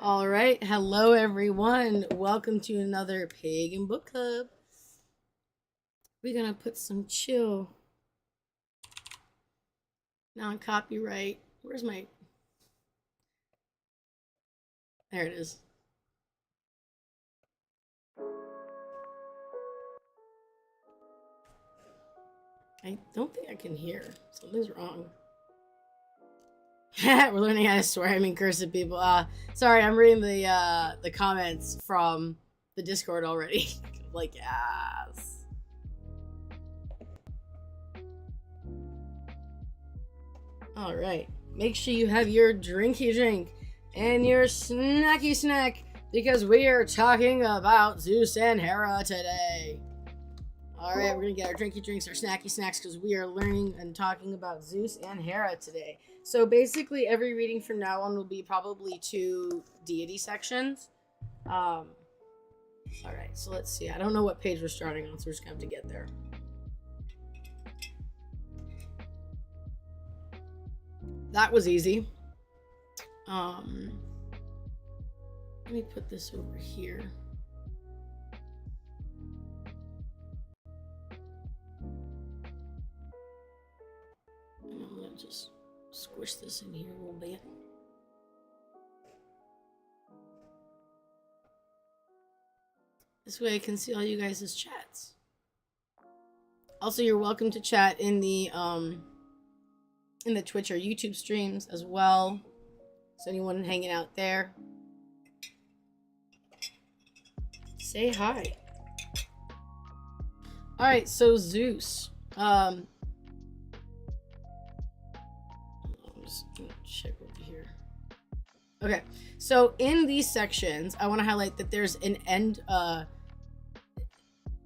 All right, hello everyone. Welcome to another Pagan book club. We're gonna put some chill non-copyright. Where's my? There it is. I don't think I can hear. Something's wrong. We're learning how to swear. I mean, curse at people. Sorry, I'm reading the comments from the Discord already. Like, yes. All right. Make sure you have your drinky drink and your snacky snack because we are talking about Zeus and Hera today. All right, we're gonna get our drinky drinks, our snacky snacks, because we are learning and talking about Zeus and Hera today. So basically, every reading from now on will be probably 2 deity sections. All right, so let's see. I don't know what page we're starting on, so we're just gonna have to get there. That was easy. Let me put this over here. And I'm gonna just squish this in here a little bit. This way I can see all you guys' chats. Also, you're welcome to chat in the Twitch or YouTube streams as well. So anyone hanging out there, say hi. All right, so Zeus. I'm just gonna check over here. Okay, so in these sections, I want to highlight that there's an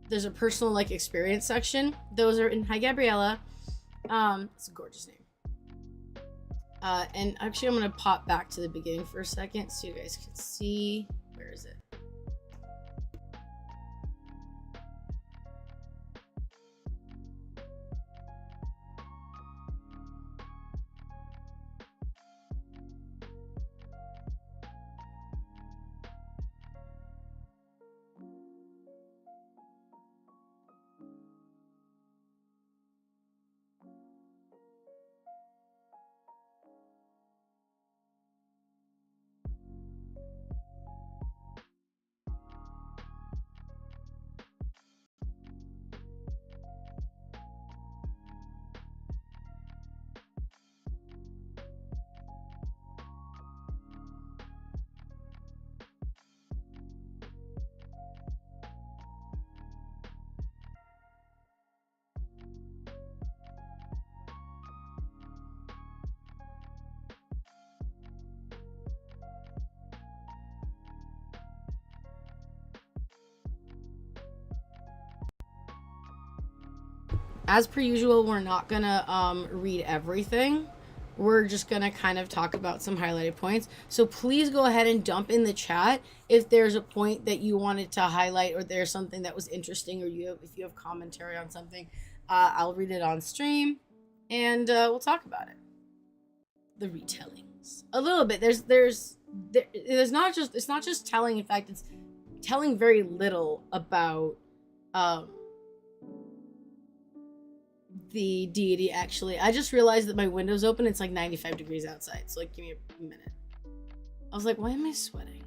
there's a personal like experience section. Those are in Hi Gabriella. It's a gorgeous name. And actually I'm gonna pop back to the beginning for a second so you guys can see. Where is it? As per usual, we're not gonna read everything. We're just gonna kind of talk about some highlighted points. So please go ahead and dump in the chat if there's a point that you wanted to highlight, or there's something that was interesting, or if you have commentary on something. I'll read it on stream, and we'll talk about it. The retellings, a little bit. There's not just, it's not just telling. In fact, it's telling very little about the deity. Actually, I just realized that my window's open. It's like 95 degrees outside, so like give me a minute. I was like, why am I sweating?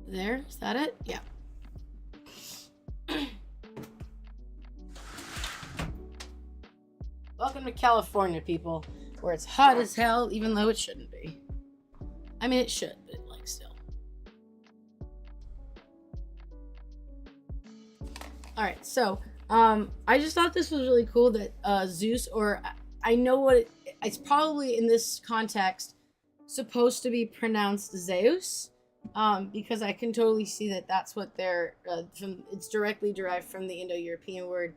There, is that it? Yeah. Welcome to California, people, where it's hot as hell, even though it shouldn't be. I mean, it should, but like still. All right, so I just thought this was really cool that Zeus, or I know what it's probably in this context supposed to be pronounced Zeus, because I can totally see that that's what they're it's directly derived from the Indo-European word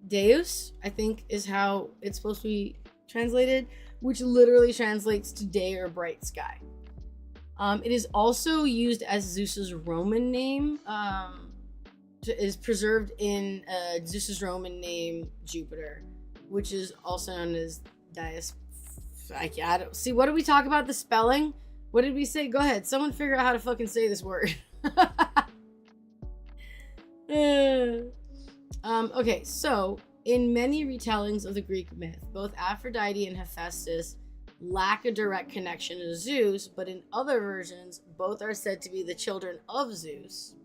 Deus, I think is how it's supposed to be translated, which literally translates to day or bright sky. It is also used as Zeus's Roman name. Is preserved in Zeus's Roman name, Jupiter. which is also known as I don't see. What did we talk about? The spelling? What did we say? Go ahead. Someone figure out how to fucking say this word. Okay, so in many retellings of the Greek myth, both Aphrodite and Hephaestus lack a direct connection to Zeus, but in other versions, both are said to be the children of Zeus.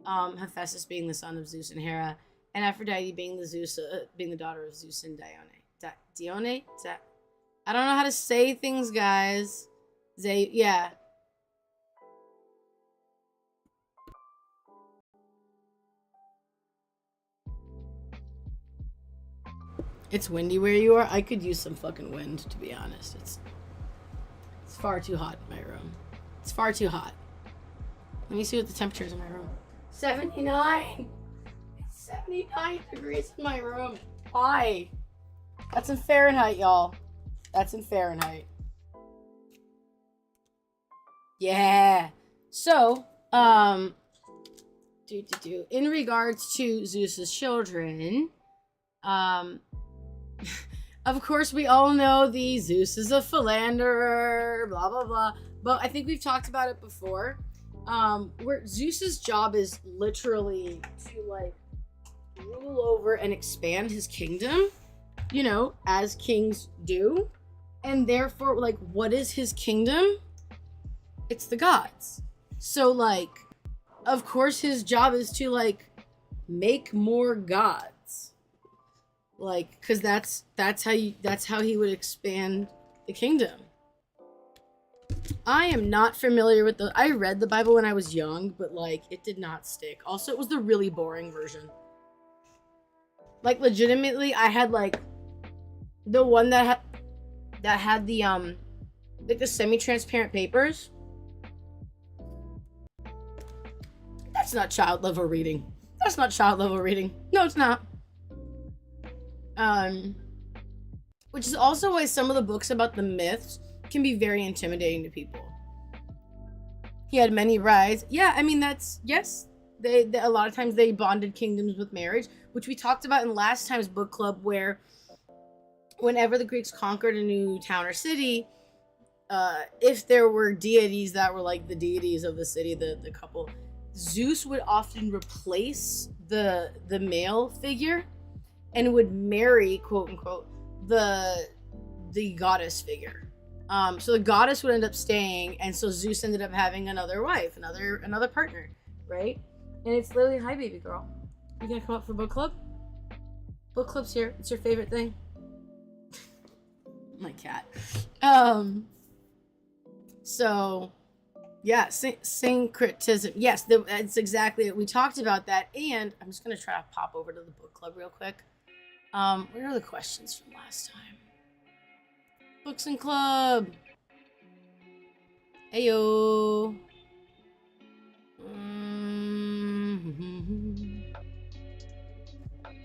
Hephaestus being the son of Zeus and Hera, and Aphrodite being the daughter of Zeus and Dione. Dione? I don't know how to say things, guys. Yeah. It's windy where you are. I could use some fucking wind, to be honest. It's far too hot in my room. It's far too hot. Let me see what the temperature is in my room. 79. It's 79 degrees in my room. Why? That's in Fahrenheit, y'all. That's in Fahrenheit. Yeah. So, in regards to Zeus's children, of course, we all know the Zeus is a philanderer, blah, blah, blah. But I think we've talked about it before. Where Zeus's job is literally to, like, rule over and expand his kingdom, you know, as kings do. And therefore, like, what is his kingdom? It's the gods. So, like, of course, his job is to, like, make more gods. Like, because that's how he would expand the kingdom. I am not familiar with I read the Bible when I was young, but like it did not stick. Also, it was the really boring version. Like legitimately, I had like the one that had the like the semi-transparent papers. That's not child level reading. That's not child level reading. No, it's not. Which is also why some of the books about the myths can be very intimidating to people. He had many brides. Yeah, I mean yes. They a lot of times they bonded kingdoms with marriage, which we talked about in last time's book club, where whenever the Greeks conquered a new town or city, if there were deities that were like the deities of the city, the couple, Zeus would often replace the male figure and would marry, quote unquote, the goddess figure. So the goddess would end up staying, and so Zeus ended up having another wife, another partner, right? And it's literally, hi baby girl, you gonna come up for book club? Book club's here. It's your favorite thing. My cat. So yeah, syncretism. Yes, that's exactly it. We talked about that, and I'm just gonna try to pop over to the book club real quick. Where are the questions from last time? Books and Club. Heyo.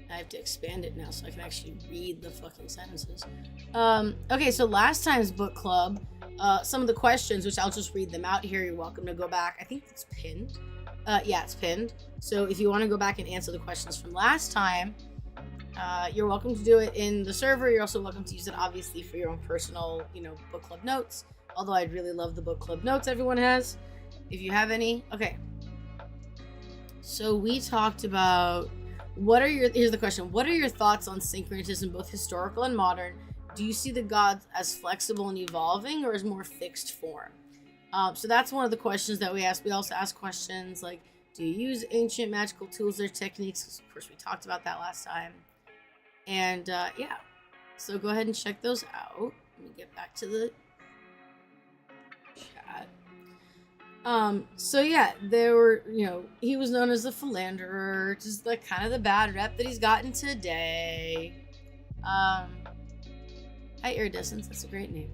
I have to expand it now so I can actually read the fucking sentences. Okay, so last time's book club, some of the questions, which I'll just read them out here. You're welcome to go back. I think it's pinned. Yeah, it's pinned. So if you want to go back and answer the questions from last time, you're welcome to do it in the server. You're also welcome to use it, obviously, for your own personal, book club notes. Although I'd really love the book club notes everyone has, if you have any. Okay. So we talked about here's the question. What are your thoughts on syncretism, both historical and modern? Do you see the gods as flexible and evolving, or as more fixed form? So that's one of the questions that we ask. We also ask questions like, do you use ancient magical tools or techniques? Of course, we talked about that last time. And yeah, so go ahead and check those out. Let me get back to the chat. So yeah, there were, he was known as a philanderer, just like kind of the bad rep that he's gotten today. Hi, Iridescence, that's a great name.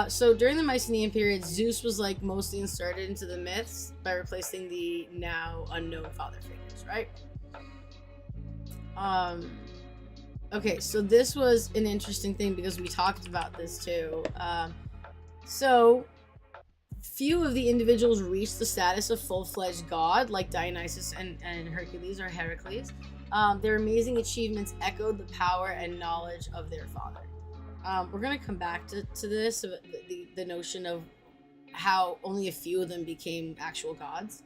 So during the Mycenaean period, Zeus was like mostly inserted into the myths by replacing the now unknown father figures, right? Okay, so this was an interesting thing because we talked about this too. So few of the individuals reached the status of full-fledged god, like Dionysus and Hercules or Heracles. Their amazing achievements echoed the power and knowledge of their father. We're gonna come back to this, the notion of how only a few of them became actual gods.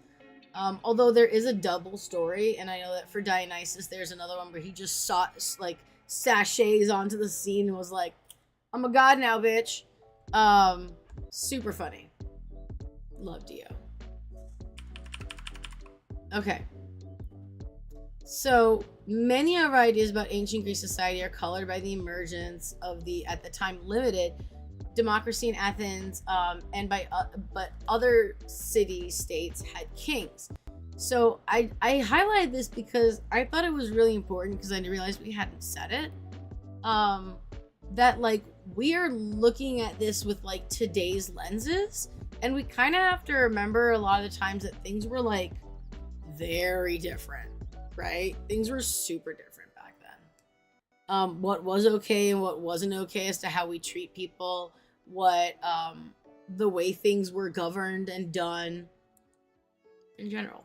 Although there is a double story, and I know that for Dionysus, there's another one where he just sachets onto the scene and was like, "I'm a god now, bitch." Super funny. Love Dio. Okay. So many of our ideas about ancient Greek society are colored by the emergence of the, at the time, limited democracy in Athens, but other city-states had kings. So I highlighted this because I thought it was really important, because I realized we hadn't said it. That like we are looking at this with like today's lenses, and we kind of have to remember a lot of the times that things were like very different, right? Things were super different back then. What was okay and what wasn't okay as to how we treat people, what the way things were governed and done in general.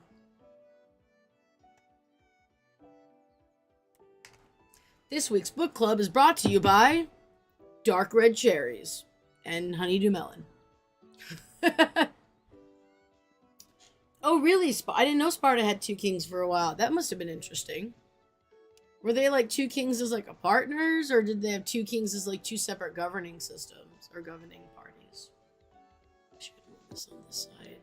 This week's book club is brought to you by Dark Red Cherries and Honeydew Melon. Oh, really? I didn't know Sparta had two kings for a while. That must have been interesting. Were they like two kings as like a partners, or did they have two kings as like two separate governing systems or governing parties? I should move this on this side.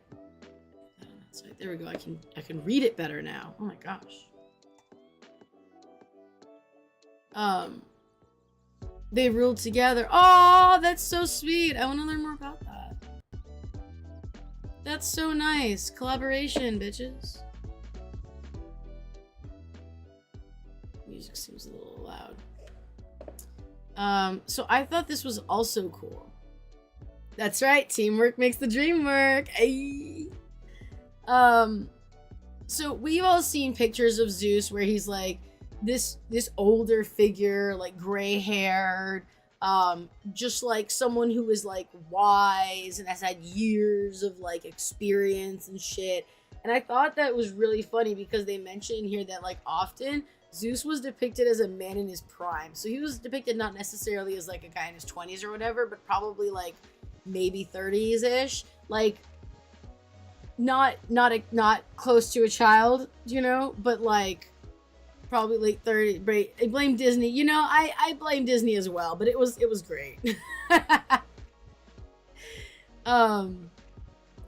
That on that side. There we go. I can read it better now. Oh my gosh. They ruled together. Oh, that's so sweet. I want to learn more about that. That's so nice. Collaboration, bitches. Music seems a little loud. So I thought this was also cool. That's right. Teamwork makes the dream work. Ay. So we've all seen pictures of Zeus where he's like this older figure, like gray haired, just like someone who is like wise and has had years of like experience and shit. And I thought that was really funny because they mention here that like often Zeus was depicted as a man in his prime. So he was depicted not necessarily as like a guy in his 20s or whatever, but probably like maybe 30s ish, like not close to a child, you know, but like probably late 30s. I blame Disney. You know, I blame Disney as well, but it was great. I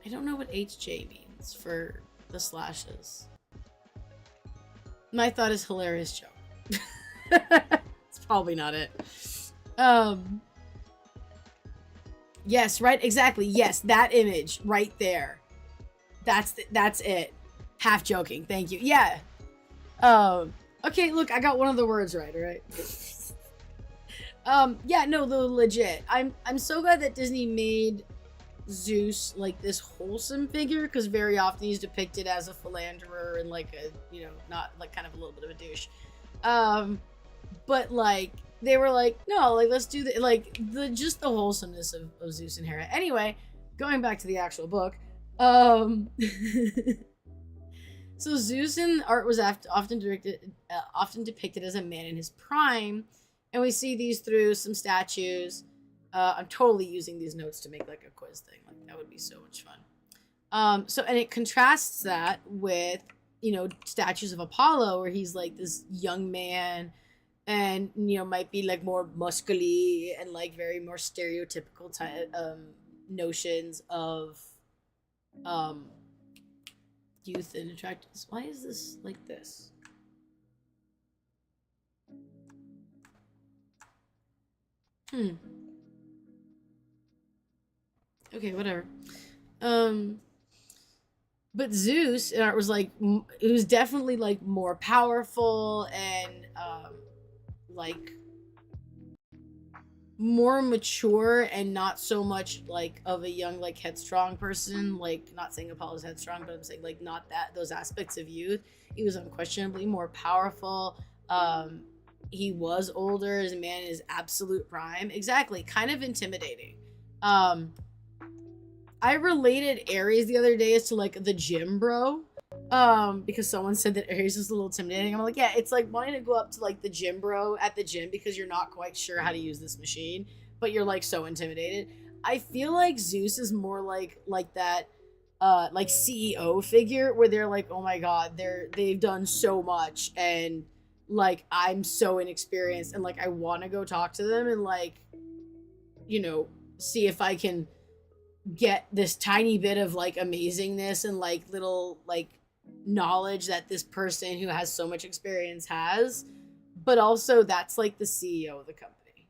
don't know what HJ means for the slashes. My thought is hilarious joke. It's probably not it. Yes, right, exactly. Yes, that image right there. That's it. Half joking. Thank you. Yeah. Okay, look, I got one of the words right, all right? Yeah, no, though, legit. I'm so glad that Disney made Zeus like this wholesome figure, because very often he's depicted as a philanderer and like a, you know, not like kind of a little bit of a douche. But like they were like, no, like let's do the like just the wholesomeness of Zeus and Hera. Anyway, going back to the actual book. So Zeus in art was often depicted as a man in his prime, and we see these through some statues. I'm totally using these notes to make like a quiz thing. Like that would be so much fun. So and it contrasts that with, you know, statues of Apollo where he's like this young man, and you know might be like more muscly and like very more stereotypical type notions of youth and attractiveness. Why is this like this? Okay, whatever. But Zeus in art was like, it was definitely like more powerful and like more mature and not so much like of a young like headstrong person. Like, not saying Apollo's headstrong, but I'm saying like not that those aspects of youth. He was unquestionably more powerful. He was older as a man in his absolute prime. Exactly, kind of intimidating. I related Ares the other day as to like the gym bro. Because someone said that Aries is a little intimidating. I'm like, yeah, it's like wanting to go up to like the gym bro at the gym because you're not quite sure how to use this machine, but you're like so intimidated. I feel like Zeus is more like that like CEO figure where they're like, oh my god, they've done so much, and like I'm so inexperienced, and like I want to go talk to them and like, you know, see if I can get this tiny bit of like amazingness and like little like knowledge that this person who has so much experience has, but also that's like the CEO of the company.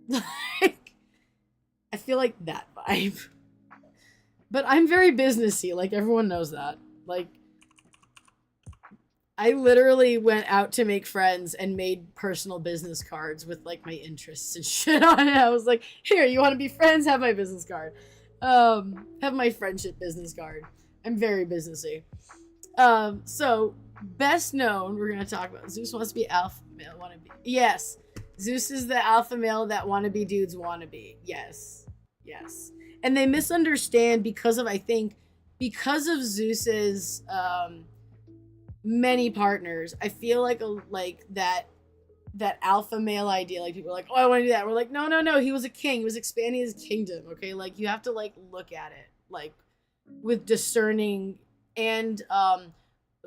Like, I feel like that vibe. But I'm very businessy, like everyone knows that. Like, I literally went out to make friends and made personal business cards with like my interests and shit on it. I was like, here, you want to be friends? Have my business card. Have my friendship business card. I'm very businessy. So best known, we're gonna talk about Zeus wants to be alpha male wannabe. Yes, Zeus is the alpha male that wannabe dudes wannabe. Yes, yes, and they misunderstand because of because of Zeus's many partners. I feel like that alpha male idea, like people are like, oh, I want to do that. We're like, no, he was a king. He was expanding his kingdom. Okay, like you have to like look at it like with discerning and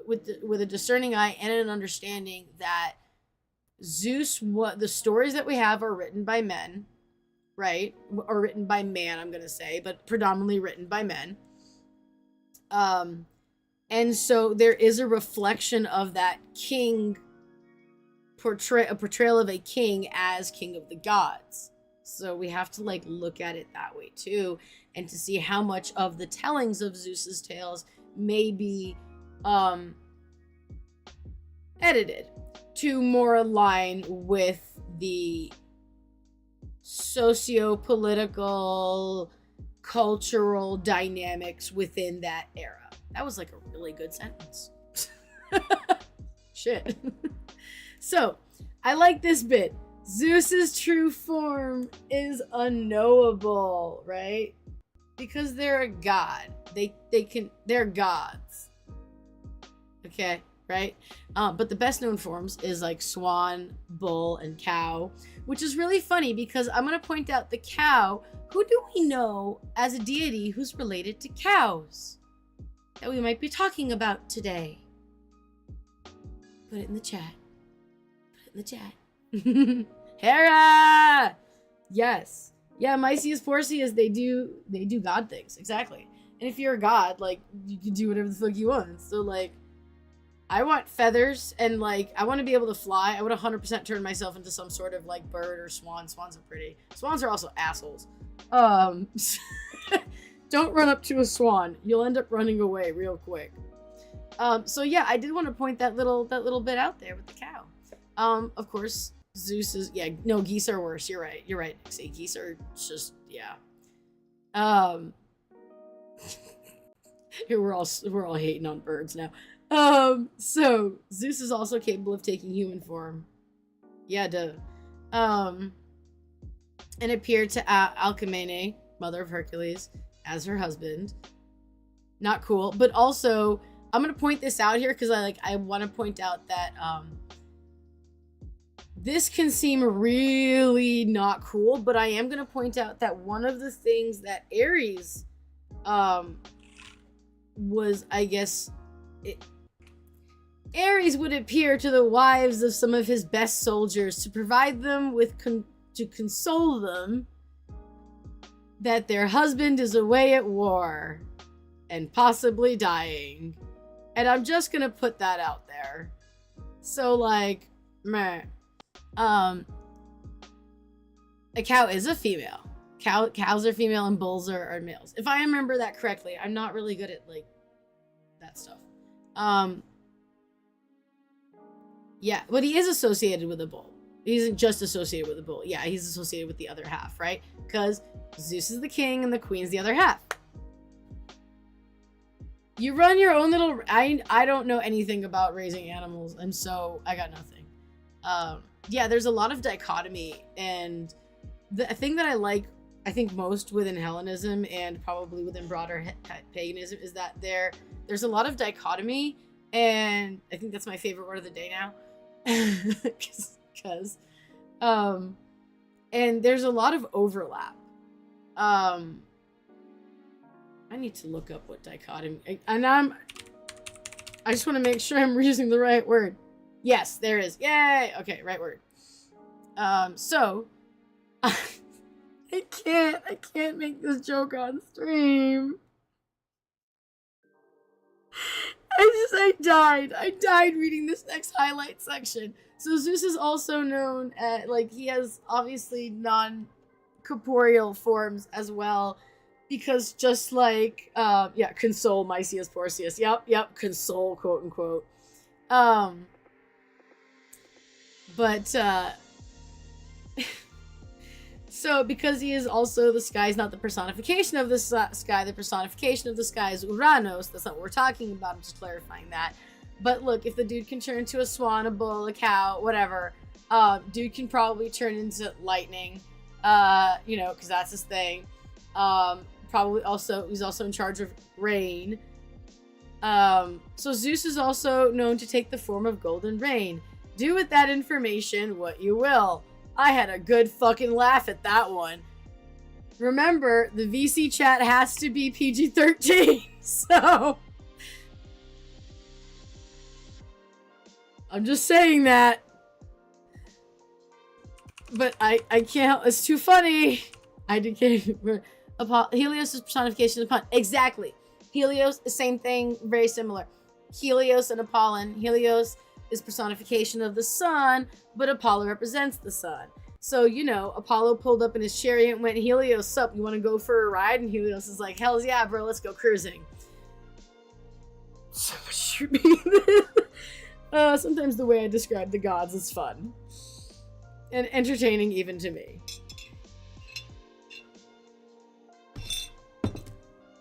with a discerning eye and an understanding that Zeus, what the stories that we have are written by men, right? Or written by man, I'm gonna say, but predominantly written by men. And so there is a reflection of that king a portrayal of a king as king of the gods. So we have to like look at it that way too, and to see how much of the tellings of Zeus's tales may be edited to more align with the socio-political, cultural dynamics within that era. That was like a really good sentence. Shit. So, I like this bit. Zeus's true form is unknowable, right? Because they're a god. They're gods. Okay, right? But the best known forms is like swan, bull, and cow, which is really funny because I'm going to point out the cow. Who do we know as a deity who's related to cows that we might be talking about today? Put it in the chat. Put it in the chat. Hera! Yes. Yeah, Mysius Porcius, they do god things. Exactly. And if you're a god, like, you can do whatever the fuck you want. So, like, I want feathers and, like, I want to be able to fly. I would 100% turn myself into some sort of, like, bird or swan. Swans are pretty. Swans are also assholes. Don't run up to a swan. You'll end up running away real quick. So yeah, I did want to point that little bit out there with the cow. Of course, Zeus is, yeah, no, geese are worse. You're right. See, geese are just, yeah. Here we're all hating on birds now. So Zeus is also capable of taking human form. Yeah, duh. And appeared to Alcmene, mother of Hercules, as her husband. Not cool, but also I'm gonna point this out here because I want to point out that this can seem really not cool, but I am gonna point out that one of the things that Ares was, I guess, Ares would appear to the wives of some of his best soldiers to provide them with to console them that their husband is away at war and possibly dying. And I'm just gonna put that out there. So, like, meh. A cow is a female. Cows are female and bulls are males. If I remember that correctly. I'm not really good at, like, that stuff. Yeah, but he is associated with a bull. He isn't just associated with a bull. Yeah, he's associated with the other half, right? Because Zeus is the king and the queen's the other half. You run your own little... I don't know anything about raising animals, and so I got nothing. Yeah, there's a lot of dichotomy, and the thing that I like, I think, most within Hellenism and probably within broader paganism is that there there's a lot of dichotomy, and I think that's my favorite word of the day now. Because and there's a lot of overlap. I need to look up what dichotomy, and I just want to make sure I'm using the right word. Yes, there is. Yay! Okay, right word. So I can't make this joke on stream. I died reading this next highlight section. So Zeus is also known as, like, he has obviously non-corporeal forms as well, because just like, yeah, console Mysius Porcius. Yep, console, quote unquote. So because he is also the sky, is not the personification of the sky. The personification of the sky is Uranos. That's not what we're talking about. I'm just clarifying that. But look, if the dude can turn into a swan, a bull, a cow, whatever, dude can probably turn into lightning, you know, because that's his thing. Probably also, he's also in charge of rain. So Zeus is also known to take the form of golden rain. Do with that information what you will. I had a good fucking laugh at that one. Remember, the VC chat has to be PG-13, so I'm just saying that. But I can't, it's too funny. Helios is personification of Apollon. Exactly. Helios, the same thing, very similar. Helios and Apollon. Helios is personification of the sun, but Apollo represents the sun. So, you know, Apollo pulled up in his chariot and went, Helios, sup, you want to go for a ride? And Helios is like, hells yeah, bro, let's go cruising. So much should be sometimes the way I describe the gods is fun. And entertaining even to me.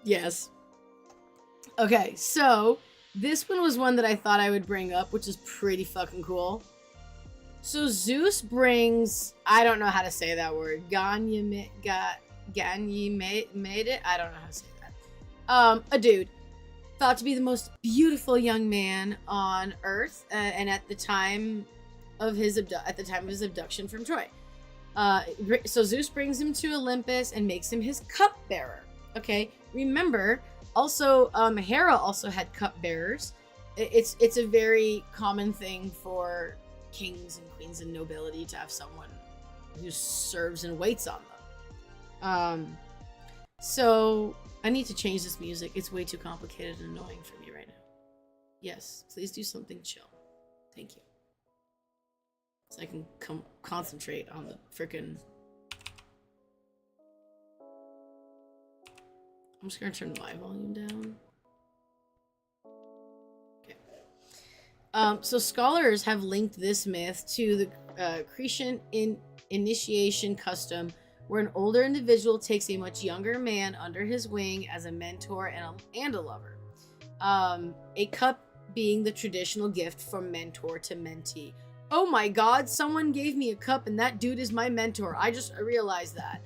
Yes. Okay, so this one was one that I thought I would bring up, which is pretty fucking cool. So Zeus brings, I don't know how to say that word, Ganymed it? I don't know how to say that. A dude thought to be the most beautiful young man on Earth, and at the time of his abduction from Troy. So Zeus brings him to Olympus and makes him his cupbearer. Okay, remember, also Hera also had cupbearers. It's a very common thing for kings and queens and nobility to have someone who serves and waits on them. So I need to change this music. It's way too complicated and annoying for me right now. Yes, please do something chill. Thank you. So I can concentrate on the frickin'... I'm just gonna turn my volume down. So scholars have linked this myth to the Cretan initiation custom, where an older individual takes a much younger man under his wing as a mentor and a lover. A cup being the traditional gift from mentor to mentee. Oh my god, someone gave me a cup and that dude is my mentor. I just realized that.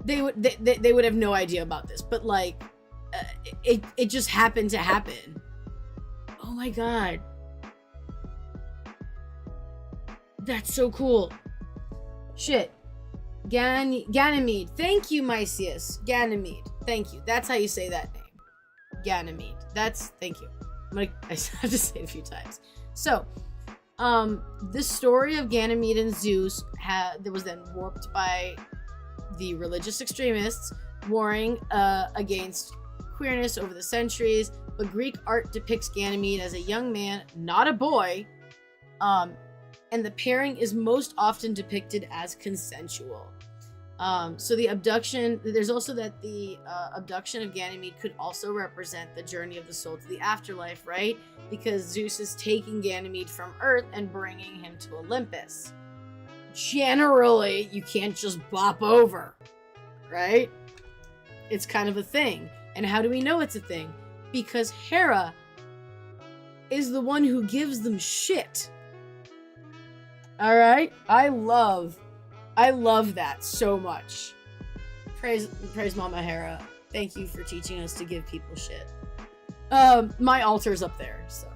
They would have no idea about this, but like, it just happened to happen. Oh my god. That's so cool. Shit. Ganymede. Thank you, Mysius. Ganymede. Thank you. That's how you say that name. Ganymede. Thank you. I have to say it a few times. So, this story of Ganymede and Zeus that was then warped by the religious extremists warring against queerness over the centuries, but Greek art depicts Ganymede as a young man, not a boy, and the pairing is most often depicted as consensual. So the abduction, there's also that the abduction of Ganymede could also represent the journey of the soul to the afterlife, right? Because Zeus is taking Ganymede from Earth and bringing him to Olympus. Generally, you can't just bop over, right? It's kind of a thing. And how do we know it's a thing? Because Hera is the one who gives them shit. All right? I love that so much. Praise Mama Hera. Thank you for teaching us to give people shit. My altar's up there, so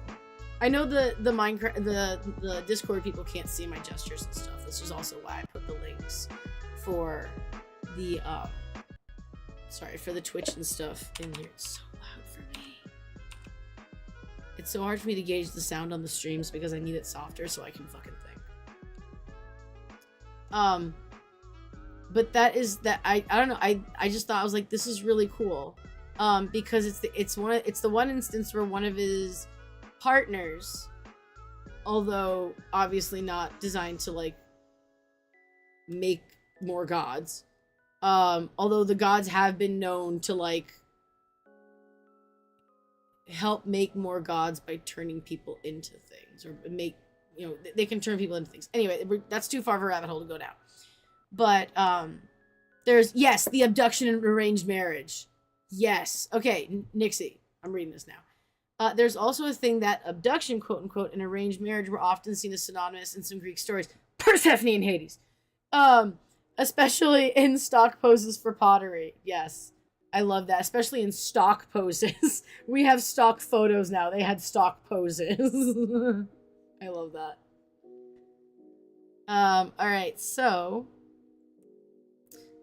I know the Minecraft, the Discord people can't see my gestures and stuff. This is also why I put the links for the for the Twitch and stuff in here. It's so loud for me. It's so hard for me to gauge the sound on the streams because I need it softer so I can fucking think. But that is that I don't know. I just thought, I was like, this is really cool. Because it's the one instance where one of his partners, although obviously not designed to like make more gods, although the gods have been known to like help make more gods by turning people into things, or make, you know, they can turn people into things. Anyway, that's too far of a rabbit hole to go down. But there's, yes, the abduction and arranged marriage. Yes. Okay, Nixie, I'm reading this now. There's also a thing that abduction, quote unquote, and arranged marriage were often seen as synonymous in some Greek stories. Persephone and Hades. Especially in stock poses for pottery. Yes. I love that, especially in stock poses. We have stock photos now. They had stock poses. I love that. Alright, so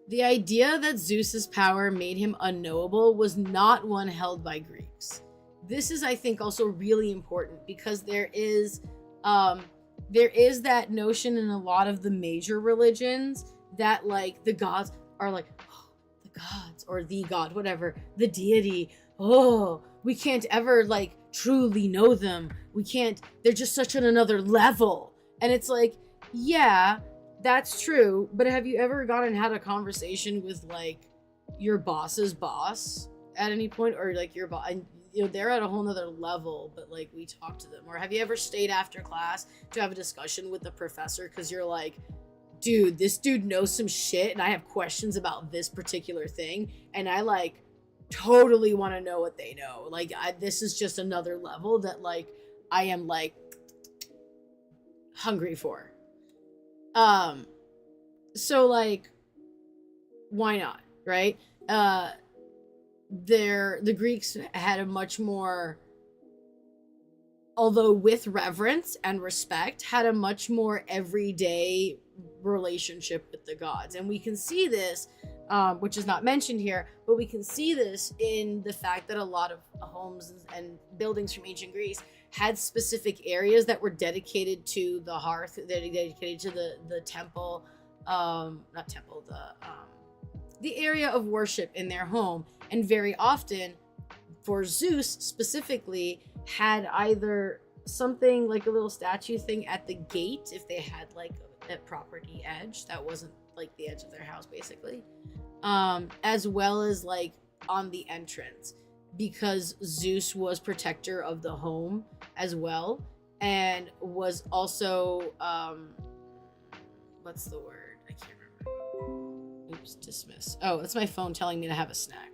the idea that Zeus's power made him unknowable was not one held by Greeks. This is, I think, also really important because there is that notion in a lot of the major religions that like the gods are like, oh, the gods, or the god, whatever, the deity. Oh, we can't ever like truly know them. We can't, they're just such on another level. And it's like, yeah, that's true, but have you ever gone and had a conversation with like your boss's boss at any point, or like your boss, and you know they're at a whole nother level, but like we talk to them? Or have you ever stayed after class to have a discussion with the professor because you're like, dude, this dude knows some shit and I have questions about this particular thing and I like totally want to know what they know. Like this is just another level that like I am like hungry for. So like, why not, right? The Greeks had a much more, although with reverence and respect, had a much more everyday relationship with the gods. And we can see this, which is not mentioned here, but we can see this in the fact that a lot of homes and buildings from ancient Greece had specific areas that were dedicated to the hearth, dedicated to the temple, not temple, the area of worship in their home. And very often, for Zeus specifically, had either something like a little statue thing at the gate, if they had like a property edge that wasn't like the edge of their house, basically, as well as like on the entrance, because Zeus was protector of the home as well, and was also what's the word? I can't remember. Oops, dismiss. Oh, that's my phone telling me to have a snack.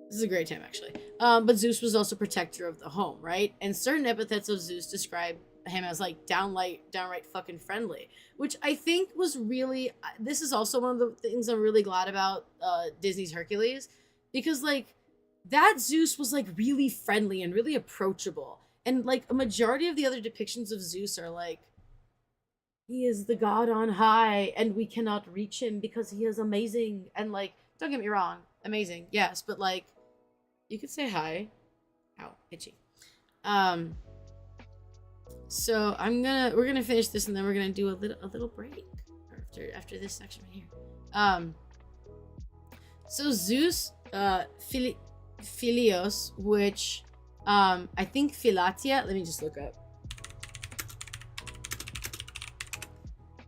This is a great time, actually. But Zeus was also protector of the home, right? And certain epithets of Zeus describe him as like downright fucking friendly, which I think was really, this is also one of the things I'm really glad about Disney's Hercules, because like that Zeus was like really friendly and really approachable. And like a majority of the other depictions of Zeus are like, he is the god on high and we cannot reach him because he is amazing. And like, don't get me wrong, amazing, yes, but like, you could say hi. Ow, itchy. So we're gonna finish this and then we're gonna do a little break after this section right here. So Zeus, Philios, which I think Philatia. Let me just look up.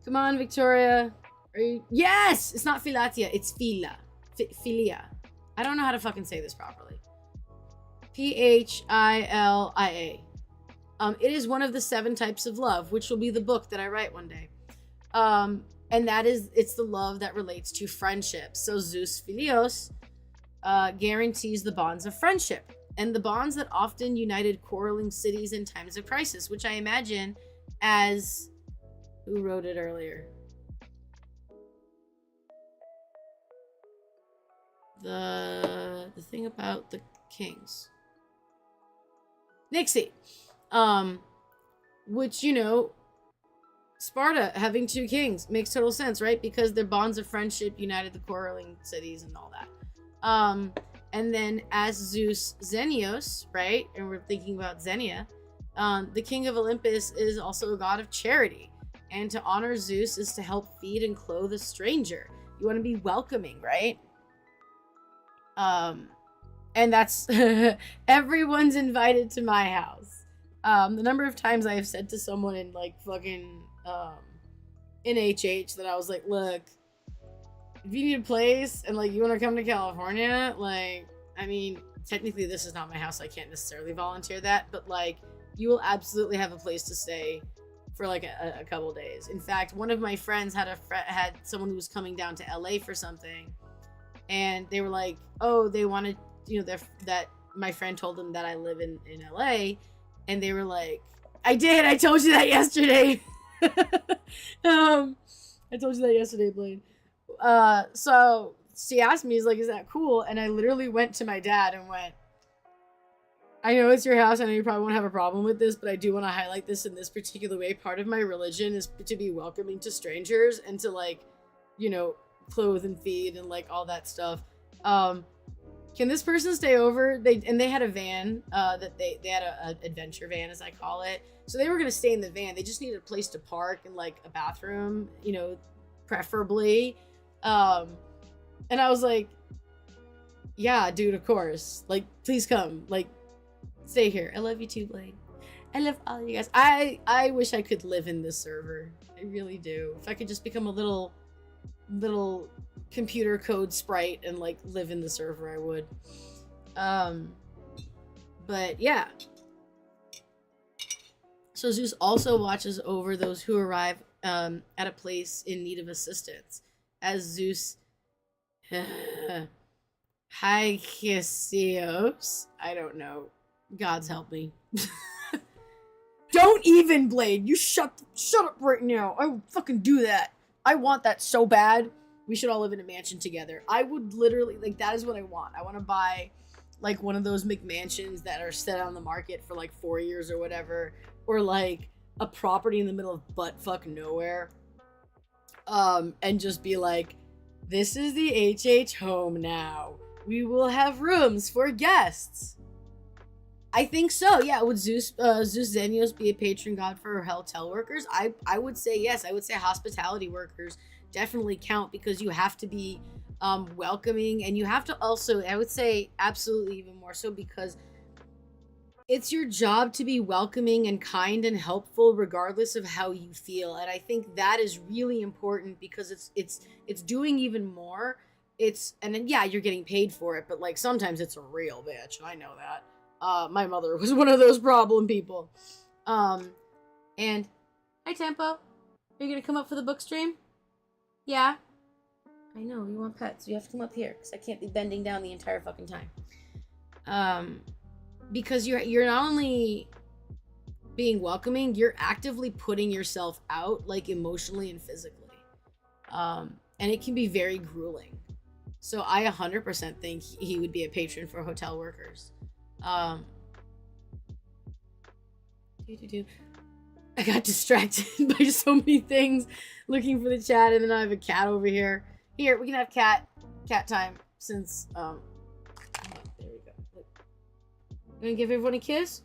Come on, Victoria. Are you? Yes, it's not Philatia. It's Philia. I don't know how to fucking say this properly. Philia. It is one of the 7 types of love, which will be the book that I write one day. And that is, it's the love that relates to friendship. So Zeus Philios guarantees the bonds of friendship and the bonds that often united quarreling cities in times of crisis, which I imagine as, who wrote it earlier? the thing about the kings. Nixie. Which, you know, Sparta having 2 kings makes total sense, right? Because their bonds of friendship united the quarreling cities and all that. And then as Zeus Xenios, right? And we're thinking about Xenia, the king of Olympus is also a god of charity. And to honor Zeus is to help feed and clothe a stranger. You want to be welcoming, right? And that's everyone's invited to my house. The number of times I have said to someone in like fucking in HH that I was like, look, if you need a place and like you want to come to California, like, I mean, technically this is not my house, I can't necessarily volunteer that, but like you will absolutely have a place to stay for like a couple days. In fact, one of my friends had someone who was coming down to LA for something, and they were like, oh, they wanted, you know, that my friend told them that I live in LA, and they were like, I told you that yesterday. I told you that yesterday, Blaine. So she asked me, he's like, is that cool? And I literally went to my dad and went, I know it's your house, I know you probably won't have a problem with this, but I do want to highlight this in this particular way. Part of my religion is to be welcoming to strangers and to, like, you know, clothe and feed and like all that stuff. Can this person stay over? They had a van, that they had a adventure van, as I call it. So they were gonna stay in the van. They just needed a place to park and like a bathroom, you know, preferably. And I was like, yeah, dude, of course. Like, please come. Like, stay here. I love you too, Blaine. I love all of you guys. I wish I could live in this server. I really do. If I could just become a little computer code sprite and like live in the server, I would. But yeah. So Zeus also watches over those who arrive at a place in need of assistance. As Zeus Hykesios, I don't know. Gods help me. Don't even, Blade. You shut up right now. I would fucking do that. I want that so bad. We should all live in a mansion together. I would literally, like, that is what I want. I want to buy, like, one of those McMansions that are set on the market for, like, 4 years or whatever. Or, like, a property in the middle of buttfuck nowhere. And just be like, this is the HH home now. We will have rooms for guests. I think so. Yeah, would Zeus Xenios be a patron god for hotel workers? I would say yes. I would say hospitality workers definitely count, because you have to be welcoming, and you have to also, I would say absolutely even more so, because it's your job to be welcoming and kind and helpful regardless of how you feel. And I think that is really important, because it's doing even more. And then, yeah, you're getting paid for it, but like sometimes it's a real bitch. I know that. My mother was one of those problem people. And hi, Tempo. Are you gonna come up for the book stream? Yeah. I know, you want pets. You have to come up here, because I can't be bending down the entire fucking time. Because you're not only being welcoming, you're actively putting yourself out, like emotionally and physically. And it can be very grueling. So I 100% think he would be a patron for hotel workers. I got distracted by so many things looking for the chat, and then I have a cat over here. Here, we can have cat time, since there we go. Look. I'm gonna give everyone a kiss.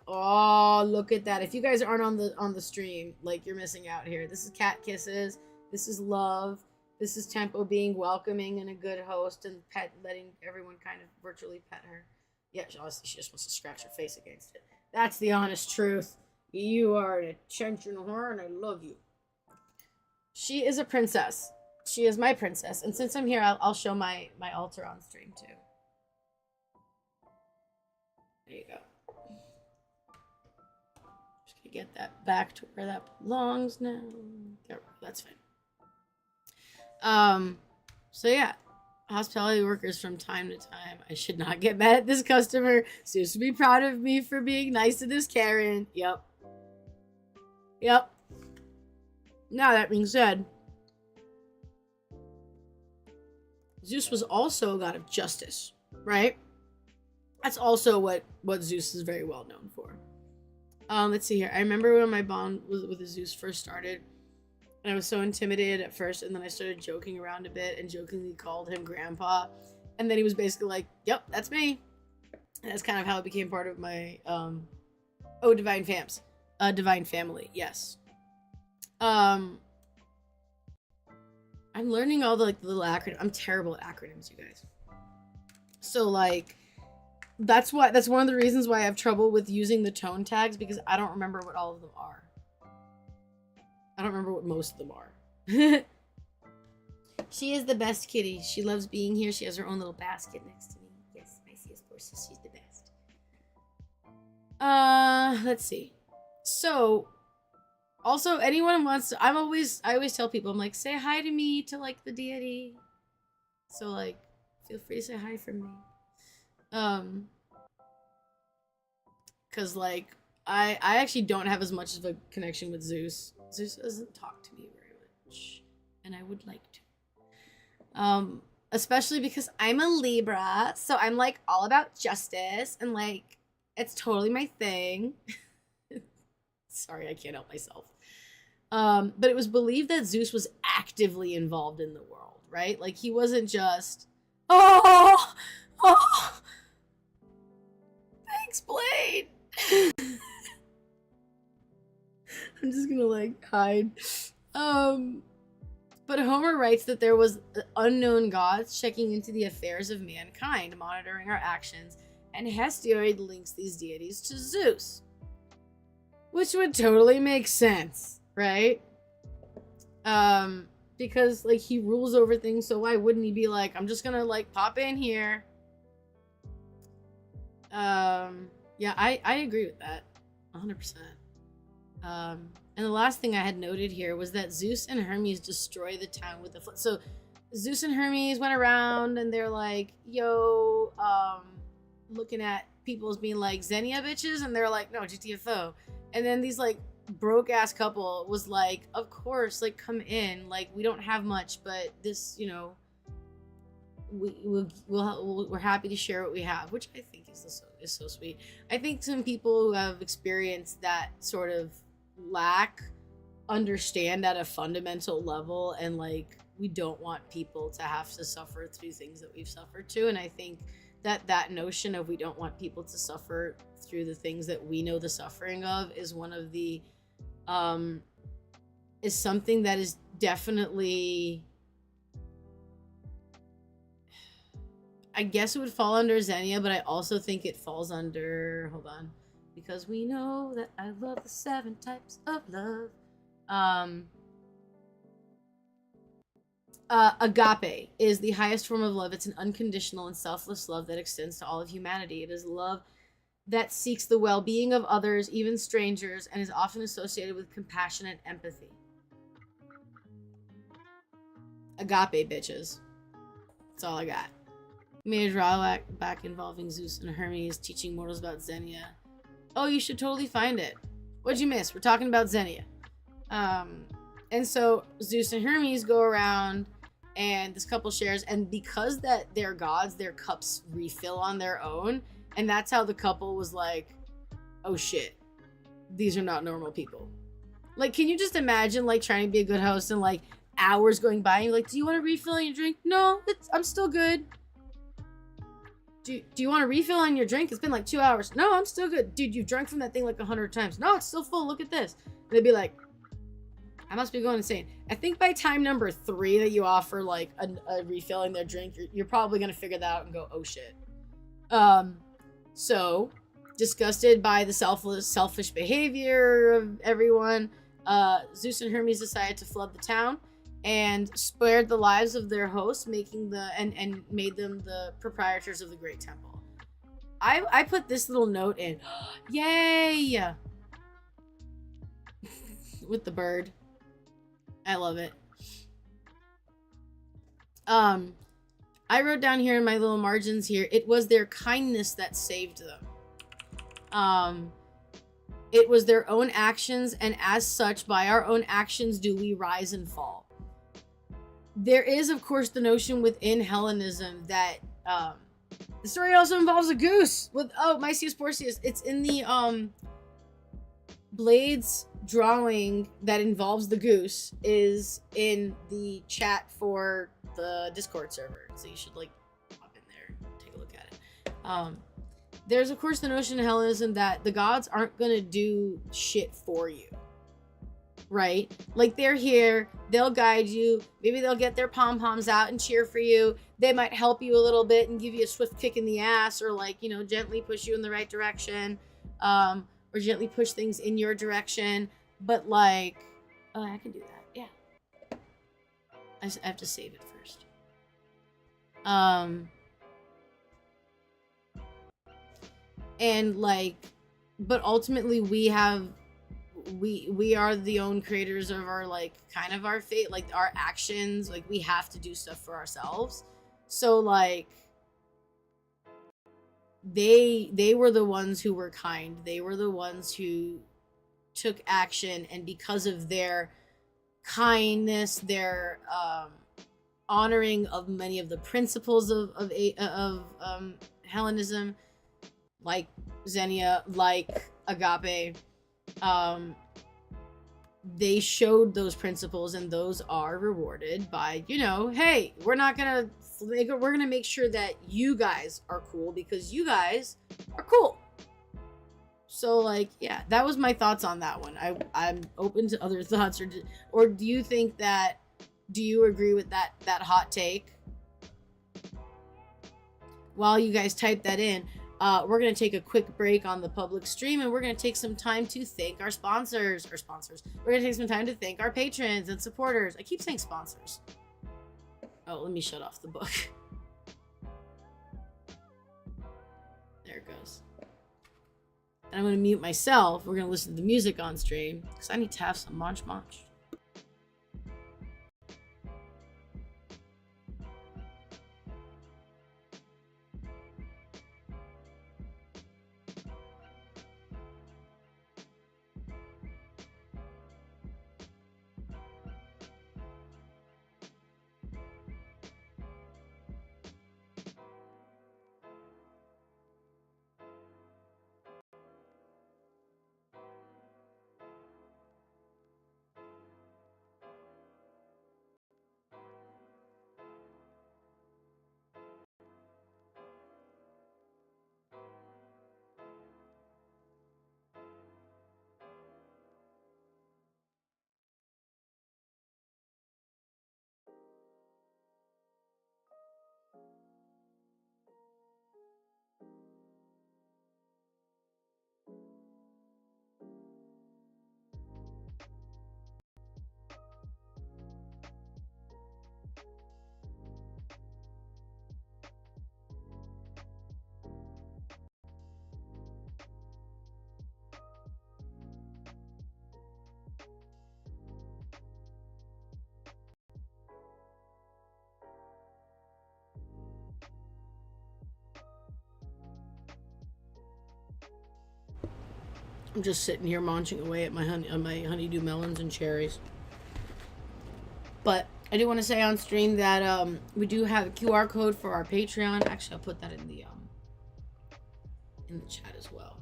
Oh, look at that. If you guys aren't on the stream, like, you're missing out here. This is cat kisses. This is love. This is Tempo being welcoming and a good host, and letting everyone kind of virtually pet her. Yeah, honestly, she just wants to scratch her face against it. That's the honest truth. You are an attention whore, and I love you. She is a princess. She is my princess. And since I'm here, I'll show my altar on stream, too. There you go. Just gonna get that back to where that belongs now. There, that's fine. So yeah. Hospitality workers from time to time. I should not get mad at this customer. Zeus would be proud of me for being nice to this Karen. Yep. Now that being said, Zeus was also a god of justice, right? That's also what Zeus is very well known for. Let's see here. I remember when my bond with Zeus first started, and I was so intimidated at first, and then I started joking around a bit and jokingly called him Grandpa, and then he was basically like, "Yep, that's me." And that's kind of how it became part of my divine family. Yes. I'm learning all the like the little acronyms. I'm terrible at acronyms, you guys. So like that's one of the reasons why I have trouble with using the tone tags, because I don't remember what all of them are. I don't remember what most of them are. She is the best kitty. She loves being here. She has her own little basket next to me. Yes, my CS forces. She's the best. Let's see. So, also, anyone wants to, I always tell people, I'm like, say hi to me, to like the deity. So like, feel free to say hi from me. Cause like, I actually don't have as much of a connection with Zeus. Zeus doesn't talk to me very much, and I would like to. Especially because I'm a Libra, so I'm like all about justice, and like, it's totally my thing. Sorry, I can't help myself. But it was believed that Zeus was actively involved in the world, right? Like, he wasn't just, oh, thanks, Blade. I'm just gonna like hide. But Homer writes that there was unknown gods checking into the affairs of mankind, monitoring our actions, and Hesiod links these deities to Zeus, which would totally make sense, right? Because like he rules over things, so why wouldn't he be like, I'm just gonna like pop in here? Yeah, I agree with that 100%. And the last thing I had noted here was that Zeus and Hermes destroy the town with the flood. So Zeus and Hermes went around and they're like, yo, looking at people as being like Xenia bitches, and they're like, no, GTFO. And then these like broke ass couple was like, of course, like come in, like we don't have much, but this, you know, we're happy to share what we have, which I think is so sweet. I think some people who have experienced that sort of lack understand at a fundamental level, and like we don't want people to have to suffer through things that we've suffered to. And I think that notion of we don't want people to suffer through the things that we know the suffering of is one of the is something that is definitely, I guess it would fall under Xenia, but I also think it falls under, hold on, because we know that I love the 7 types of love. Agape is the highest form of love. It's an unconditional and selfless love that extends to all of humanity. It is love that seeks the well-being of others, even strangers, and is often associated with compassion and empathy. Agape, bitches. That's all I got. Made a drawback back involving Zeus and Hermes teaching mortals about Xenia. Oh, you should totally find it. What'd you miss? We're talking about Xenia. And so Zeus and Hermes go around, and this couple shares, and because that they're gods, their cups refill on their own, and that's how the couple was like, oh shit, these are not normal people. Like, can you just imagine like trying to be a good host and like hours going by and you're like, do you want to refill on your drink? No, I'm still good. Do you want to refill on your drink? It's been like 2 hours. No, I'm still good. Dude, you've drunk from that thing like 100 times. No, it's still full. Look at this. And they'd be like, I must be going insane. I think by time number 3 that you offer like a refill in their drink, you're probably going to figure that out and go, oh shit. So disgusted by the selfish behavior of everyone, Zeus and Hermes decided to flood the town and spared the lives of their hosts, making and made them the proprietors of the great temple. I put this little note in. Yay! With the bird. I love it. I wrote down here in my little margins here, it was their kindness that saved them. It was their own actions, and as such, by our own actions do we rise and fall. there is, of course, the notion within Hellenism that the story also involves a goose with Mysius Porcius. It's in the Blade's drawing that involves the goose is in the chat for the Discord server, so you should like hop in there, take a look at it. There's of course the notion in Hellenism that the gods aren't gonna do shit for you, right? Like they're here, they'll guide you, maybe they'll get their pom-poms out and cheer for you, they might help you a little bit and give you a swift kick in the ass, or like, you know, gently push you in the right direction, or gently push things in your direction. But like, oh, I can do that, yeah. I have to save it first. And like, but ultimately we are the own creators of our, like, kind of our fate, like our actions, like we have to do stuff for ourselves. So like they were the ones who were kind, they were the ones who took action, and because of their kindness, their honoring of many of the principles of Hellenism, like Xenia, like agape, they showed those principles, and those are rewarded by, you know, hey, we're gonna make sure that you guys are cool because you guys are cool. So like, yeah, that was my thoughts on that one. I'm open to other thoughts, or do you think that, do you agree with that hot take? While you guys type that in, we're going to take a quick break on the public stream, and we're going to take some time to thank our sponsors. We're going to take some time to thank our patrons and supporters. I keep saying sponsors. Oh, let me shut off the book. There it goes. And I'm going to mute myself. We're going to listen to the music on stream because I need to have some munch. I'm just sitting here munching away at my honeydew melons and cherries. But I do want to say on stream that we do have a QR code for our Patreon. Actually, I'll put that in the chat as well.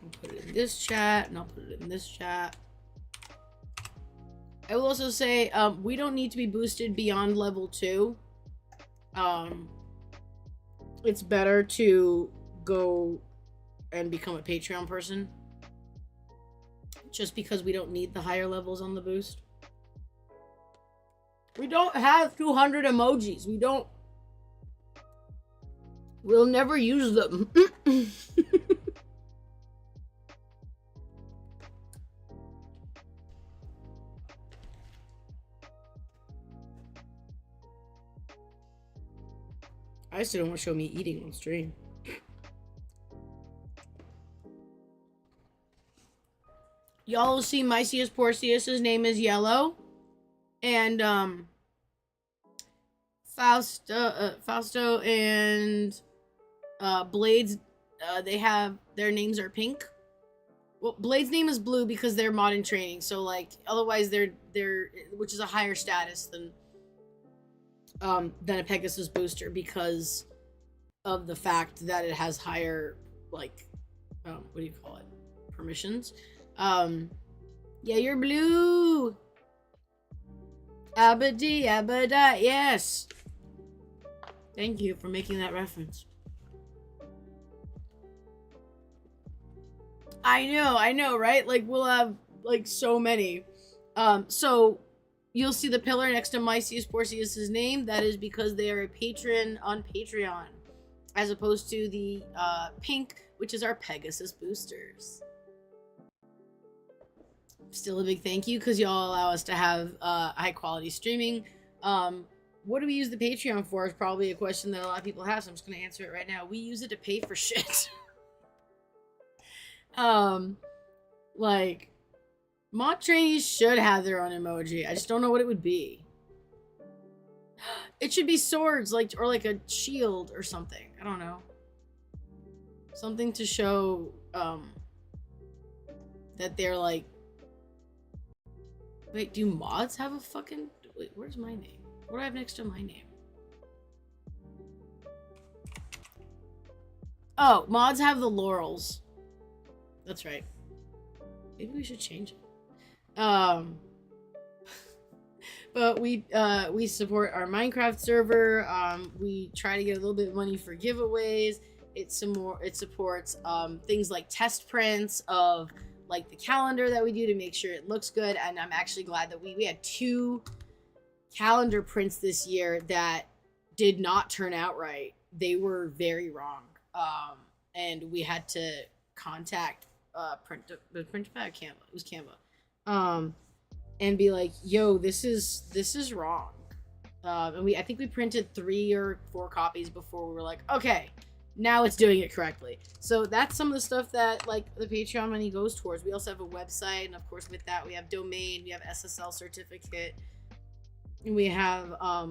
I'll put it in this chat, and I'll put it in this chat. I will also say, we don't need to be boosted beyond level 2. It's better to go and become a Patreon person, just because we don't need the higher levels on the boost. We don't have 200 emojis. We'll never use them. I still don't want to show me eating on stream. Y'all will see Mysius Porcius' name is yellow. And Fausto and Blades, they have their names are pink. Well, Blade's name is blue because they're modern training. So like, otherwise they're which is a higher status than a Pegasus booster because of the fact that it has higher like, what do you call it? Permissions. Yeah, you're blue. Abadi, abada, yes. Thank you for making that reference. I know, right? Like, we'll have, like, so many. So, you'll see the pillar next to Mycius Porcius' name. That is because they are a patron on Patreon. As opposed to the, pink, which is our Pegasus boosters. Still a big thank you, because y'all allow us to have, high-quality streaming. What do we use the Patreon for is probably a question that a lot of people have, so I'm just going to answer it right now. We use it to pay for shit. Like, mod trainees should have their own emoji. I just don't know what it would be. It should be swords, like, or like a shield or something. I don't know. Something to show, that they're like... Wait, do mods have a fucking... Wait, where's my name? What do I have next to my name? Oh, mods have the laurels. That's right. Maybe we should change it. But we support our Minecraft server. We try to get a little bit of money for giveaways. It supports things like test prints of like the calendar that we do to make sure it looks good. And I'm actually glad that we had 2 calendar prints this year that did not turn out right. They were very wrong. And we had to contact Canva. It was Canva. And be like, yo, this is wrong. And I think we printed 3 or 4 copies before we were like, okay, now it's doing it correctly. So that's some of the stuff that like the Patreon money goes towards. We also have a website, and of course with that we have domain, we have SSL certificate, and we have I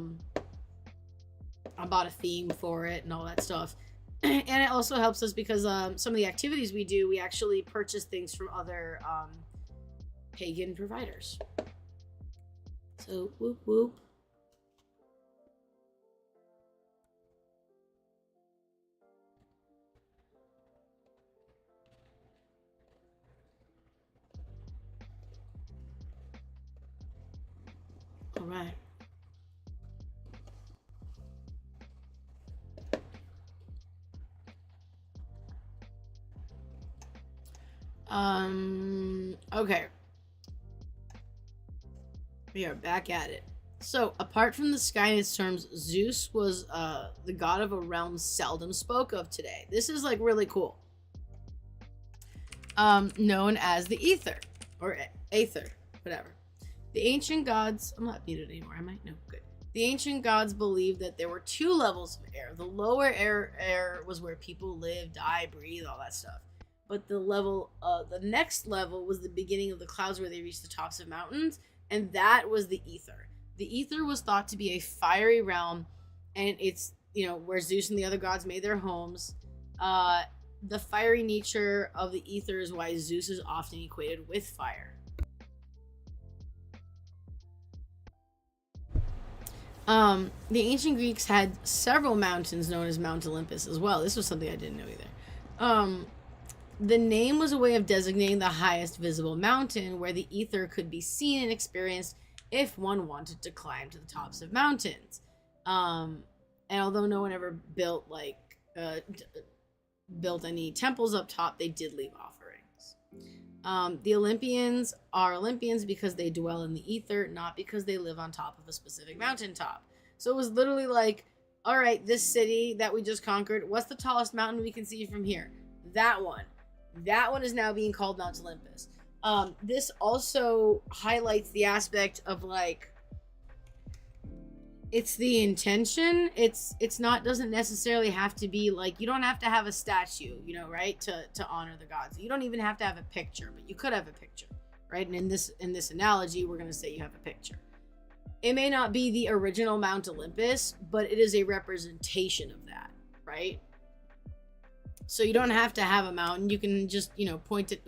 bought a theme for it and all that stuff. And it also helps us because some of the activities we do, we actually purchase things from other pagan providers. So whoop whoop. All right. Okay. We are back at it. So, apart from the Skynet's terms, Zeus was the god of a realm seldom spoke of today. This is like really cool. Known as the Ether or Aether, whatever. The ancient gods, I'm not muted anymore, am I? No, good. The ancient gods believed that there were 2 levels of air. The lower air was where people live, die, breathe, all that stuff. But the next level was the beginning of the clouds where they reached the tops of mountains, and that was the Ether. The Ether was thought to be a fiery realm, and it's, where Zeus and the other gods made their homes. The fiery nature of the Ether is why Zeus is often equated with fire. The ancient Greeks had several mountains known as Mount Olympus as well. This was something I didn't know either. The name was a way of designating the highest visible mountain where the ether could be seen and experienced if one wanted to climb to the tops of mountains. And although no one ever built any temples up top, they did leave offerings. The Olympians are Olympians because they dwell in the ether, not because they live on top of a specific mountaintop. So it was literally like, all right, this city that we just conquered, what's the tallest mountain we can see from here? That one. That one is now being called Mount Olympus. This also highlights the aspect of like, it's the intention. It's not, doesn't necessarily have to be like, you don't have to have a statue, right? To honor the gods. You don't even have to have a picture, but you could have a picture, right? And in this analogy, we're going to say you have a picture. It may not be the original Mount Olympus, but it is a representation of that, right? So you don't have to have a mountain. You can just, point it,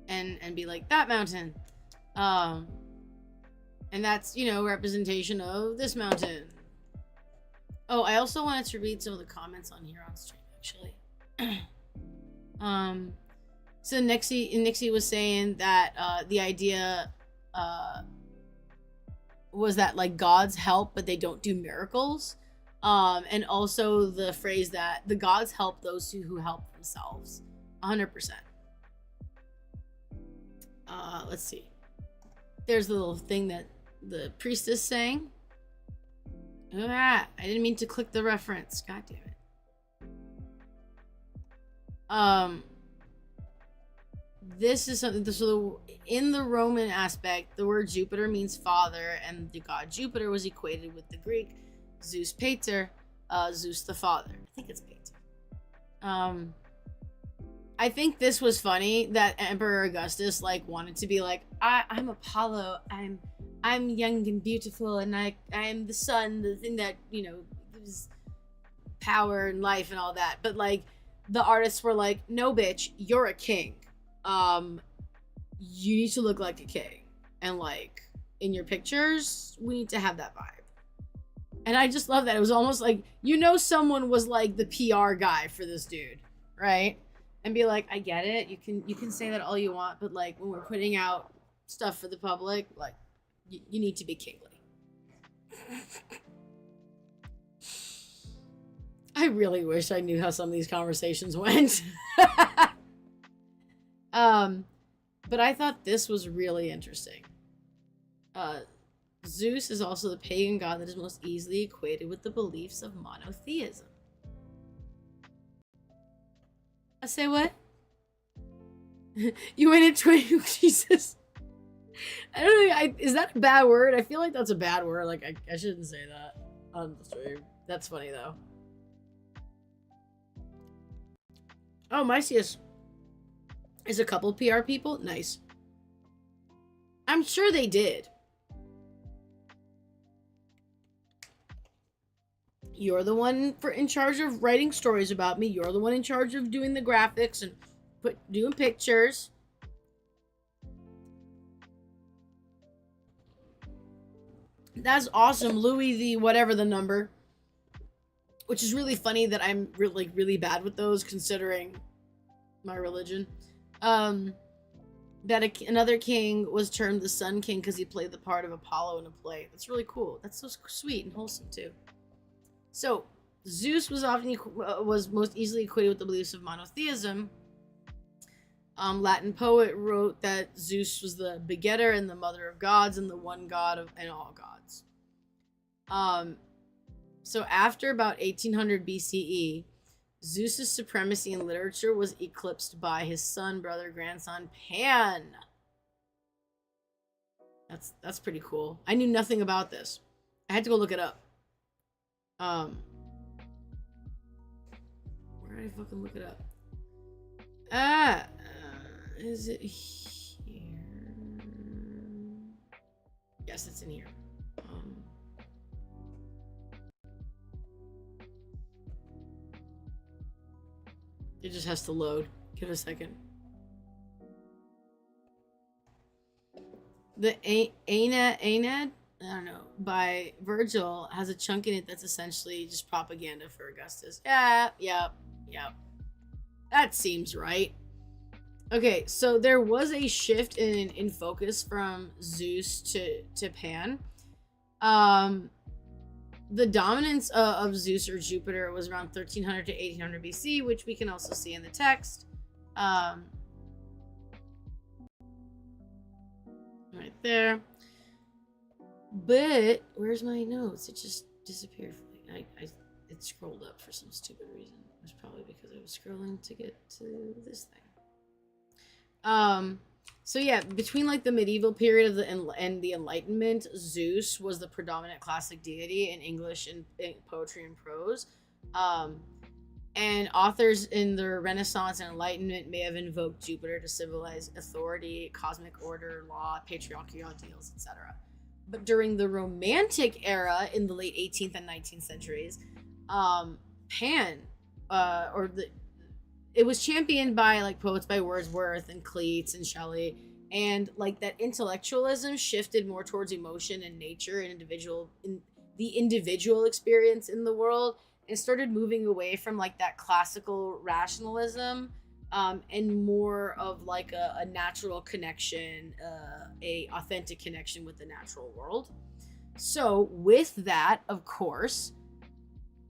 and be like, that mountain. And that's, representation of this mountain. Oh, I also wanted to read some of the comments on here on stream, actually. So Nixie was saying that the idea was that like gods help, but they don't do miracles. And also the phrase that the gods help those who help themselves. 100%. Let's see. There's the little thing that the priestess sang. I didn't mean to click the reference. God damn it. This is something. So in the Roman aspect, the word Jupiter means father, and the god Jupiter was equated with the Greek Zeus Pater, Zeus the father. I think it's Pater. I think this was funny that Emperor Augustus like wanted to be like, I'm Apollo, I'm young and beautiful, and I'm the sun, the thing that gives power and life and all that. But like the artists were like, no bitch, you're a king. You need to look like a king, and like in your pictures we need to have that vibe. And I just love that. It was almost like someone was like the PR guy for this dude, right? And be like, I get it, you can say that all you want, but like when we're putting out stuff for the public, like you need to be kingly. I really wish I knew how some of these conversations went. But I thought this was really interesting. Zeus is also the pagan god that is most easily equated with the beliefs of monotheism. I say what? You went into it, Jesus. I don't know. Is that a bad word? I feel like that's a bad word. Like I shouldn't say that on the stream. That's funny though. Oh, Mycius is a couple PR people. Nice. I'm sure they did. You're the one in charge of writing stories about me. You're the one in charge of doing the graphics and doing pictures. That's awesome, Louis the whatever the number. Which is really funny that I'm really bad with those considering my religion. That another king was termed the Sun King because he played the part of Apollo in a play. That's really cool. That's so sweet and wholesome too. So, Zeus was was most easily equated with the beliefs of monotheism. Latin poet wrote that Zeus was the begetter and the mother of gods and the one god and all gods. So after about 1800 BCE, Zeus's supremacy in literature was eclipsed by his son, brother, grandson, Pan. That's pretty cool. I knew nothing about this. I had to go look it up. Where did I fucking look it up? Is it here? Yes, it's in here. It just has to load. Give it a second. The Aeneid, I don't know, by Virgil has a chunk in it that's essentially just propaganda for Augustus. Yep. That seems right. Okay, so there was a shift in focus from Zeus to Pan. The dominance of Zeus or Jupiter was around 1300 to 1800 BC, which we can also see in the text. Right there. But where's my notes? It just disappeared for me. It scrolled up for some stupid reason. It was probably because I was scrolling to get to this thing. So yeah, between like the medieval period of and the Enlightenment, Zeus was the predominant classic deity in English and in poetry and prose. And authors in the Renaissance and Enlightenment may have invoked Jupiter to symbolize authority, cosmic order, law, patriarchy ideals, etc. But during the Romantic era in the late 18th and 19th centuries, Pan, or it was championed by like poets by Wordsworth and Keats and Shelley, and like that intellectualism shifted more towards emotion and nature and the individual experience in the world, and started moving away from like that classical rationalism, and more of like a natural connection, a authentic connection with the natural world. So with that, of course,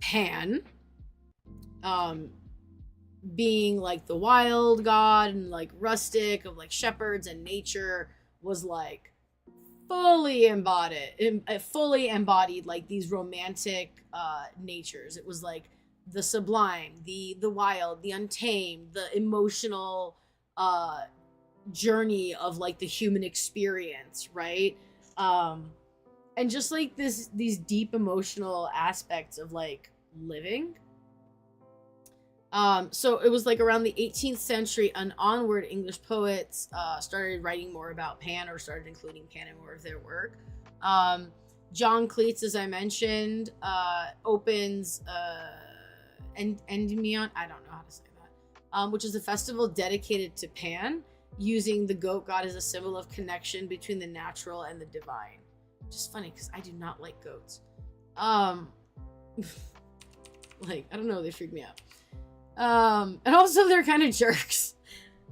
Pan, being like the wild god and like rustic of like shepherds and nature, was like fully embodied like these romantic natures. It was like the sublime, the wild, the untamed, the emotional journey of like the human experience, right? And just like these deep emotional aspects of like living. So it was like around the 18th century and onward, English poets started writing more about Pan, or started including Pan in more of their work. John Keats, as I mentioned, opens Endymion, I don't know how to say that, which is a festival dedicated to Pan, using the goat god as a symbol of connection between the natural and the divine. Which is funny because I do not like goats. Like, I don't know, they freak me out. And also they're kind of jerks.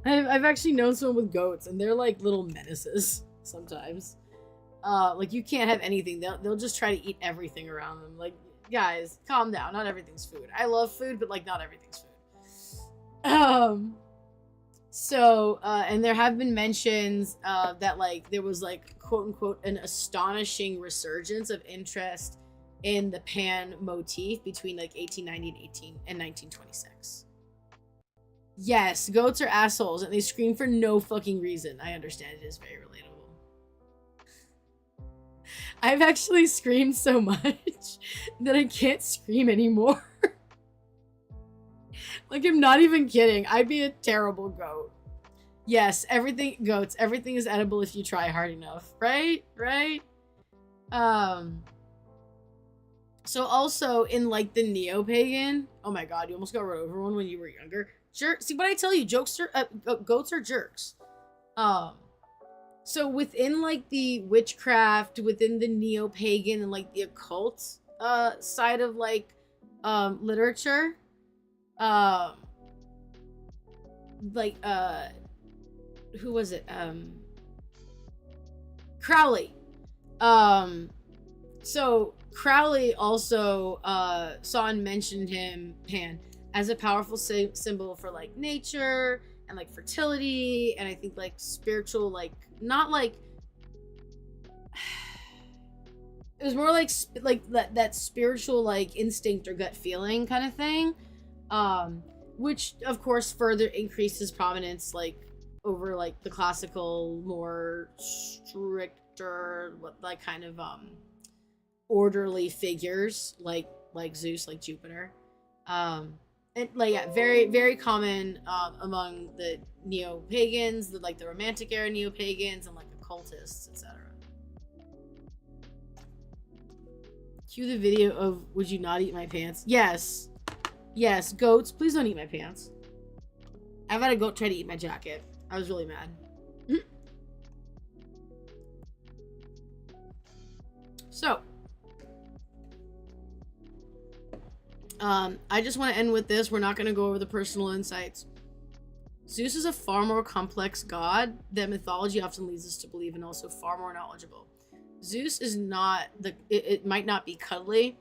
I've actually known someone with goats, and they're like little menaces sometimes. Like, you can't have anything. They'll just try to eat everything around them. Like, guys, calm down. Not everything's food. I love food, but like not everything's food. So and there have been mentions that like there was like quote unquote an astonishing resurgence of interest in the Pan motif between like 1890 and 1926. Yes, goats are assholes and they scream for no fucking reason. I understand, it is very relatable. I've actually screamed so much that I can't scream anymore. Like, I'm not even kidding. I'd be a terrible goat. Yes, everything is edible if you try hard enough, right? So also in like the neo-pagan, oh my god, you almost got run over one when you were younger. Sure, see what I tell you, goats are jerks. So within like the witchcraft, within the neo-pagan and like the occult side of like literature, who was it? Crowley. So Crowley also saw and mentioned Pan as a powerful symbol for like nature and like fertility, and I think like spiritual, like not like it was more like that spiritual like instinct or gut feeling kind of thing, which of course further increases prominence like over like the classical, more stricter, like kind of orderly figures like Zeus, like Jupiter, and like, yeah, very very common among the neo-pagans, the romantic era neo-pagans and like occultists, etc. Cue the video of "Would you not eat my pants?" Yes, goats, please don't eat my pants. I've had a goat try to eat my jacket. I was really mad. So I just want to end with this. We're not going to go over the personal insights. Zeus is a far more complex god that mythology often leads us to believe, and also far more knowledgeable. Zeus is not it might not be cuddly,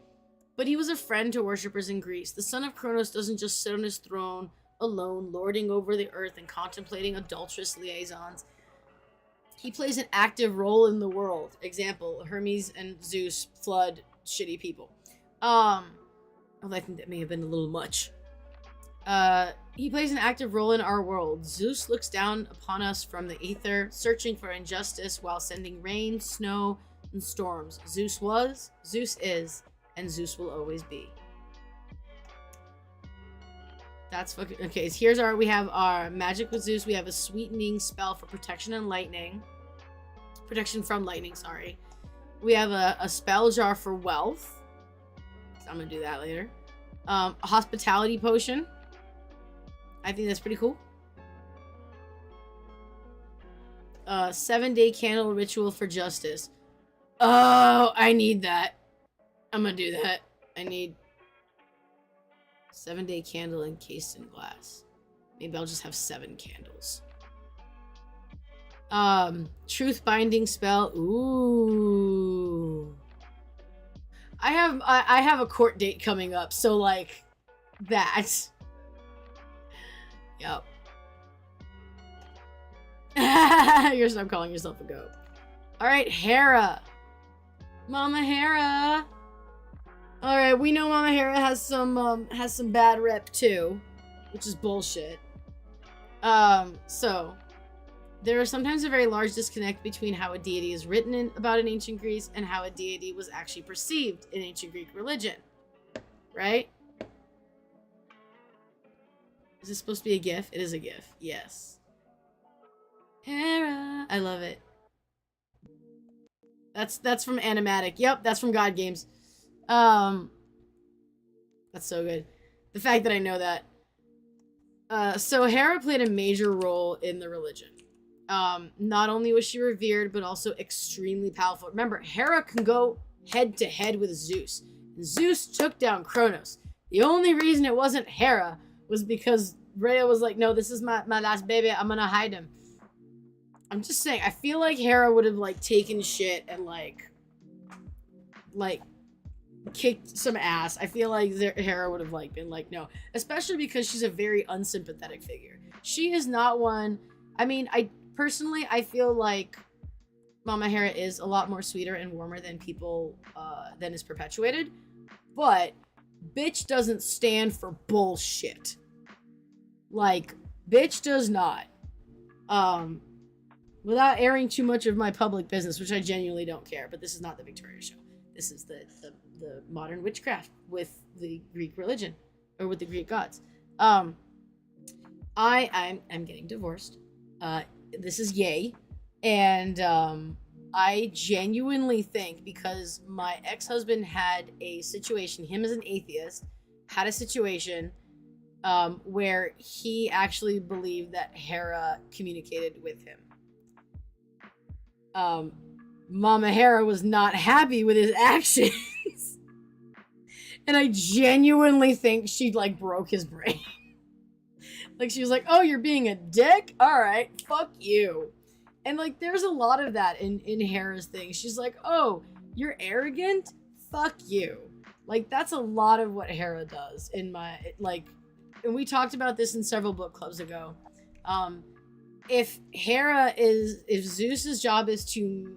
but he was a friend to worshippers in Greece. The son of Kronos doesn't just sit on his throne alone, lording over the earth and contemplating adulterous liaisons. He plays an active role in the world. Example, Hermes and Zeus flood shitty people. Although I think that may have been a little much. He plays an active role in our world. Zeus looks down upon us from the ether, searching for injustice while sending rain, snow, and storms. Zeus was, Zeus is, and Zeus will always be. That's fucking... Okay, so we have our magic with Zeus. We have a sweetening spell for protection and lightning. Protection from lightning, sorry. We have a spell jar for wealth. So I'm gonna do that later. A hospitality potion. I think that's pretty cool. 7-day candle ritual for justice. Oh, I need that. I'm gonna do that. I need 7-day candle encased in glass. Maybe I'll just have 7 candles. Truth binding spell. Ooh. I have a court date coming up, so like that. Yep. You're stop calling yourself a goat. All right, Hera. Mama Hera. All right, we know Mama Hera has some bad rep too, which is bullshit. So there is sometimes a very large disconnect between how a deity is written about in ancient Greece and how a deity was actually perceived in ancient Greek religion. Right? Is this supposed to be a GIF? It is a GIF. Yes. Hera. I love it. That's from Animatic. Yep, that's from God Games. That's so good. The fact that I know that. So Hera played a major role in the religion. Not only was she revered, but also extremely powerful. Remember, Hera can go head to head with Zeus. Zeus took down Kronos. The only reason it wasn't Hera was because Rhea was like, no, this is my last baby. I'm gonna hide him. I'm just saying, I feel like Hera would have like taken shit and like kicked some ass. I feel like Hera would have like been like, no, especially because she's a very unsympathetic figure. She is not one. I mean, I feel like Mama Hera is a lot more sweeter and warmer than people than is perpetuated, but bitch doesn't stand for bullshit. Like, bitch does not. Without airing too much of my public business, which I genuinely don't care, but this is not the Victoria show. This is the modern witchcraft with the Greek religion, or with the Greek gods. I'm getting divorced. This is yay. And I genuinely think, because my ex-husband had a situation, him as an atheist, had a situation where he actually believed that Hera communicated with him. Mama Hera was not happy with his actions. And I genuinely think she like broke his brain. Like, she was like, oh, you're being a dick? All right, fuck you. And like, there's a lot of that in Hera's thing. She's like, oh, you're arrogant? Fuck you. Like, that's a lot of what Hera does in my, like, and we talked about this in several book clubs ago. If Zeus's job is to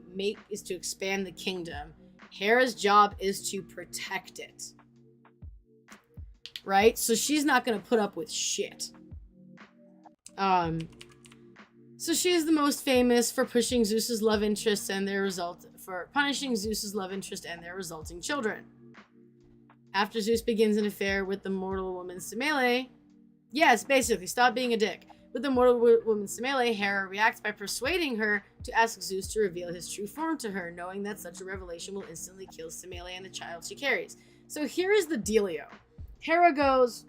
expand the kingdom, Hera's job is to protect it. Right? So she's not going to put up with shit. So she is the most famous for pushing Zeus's love interest and punishing Zeus's love interest and their resulting children. After Zeus begins an affair with the mortal woman Semele, yes, basically, stop being a dick. With the mortal woman Semele, Hera reacts by persuading her to ask Zeus to reveal his true form to her, knowing that such a revelation will instantly kill Semele and the child she carries. So here is the dealio. Hera goes,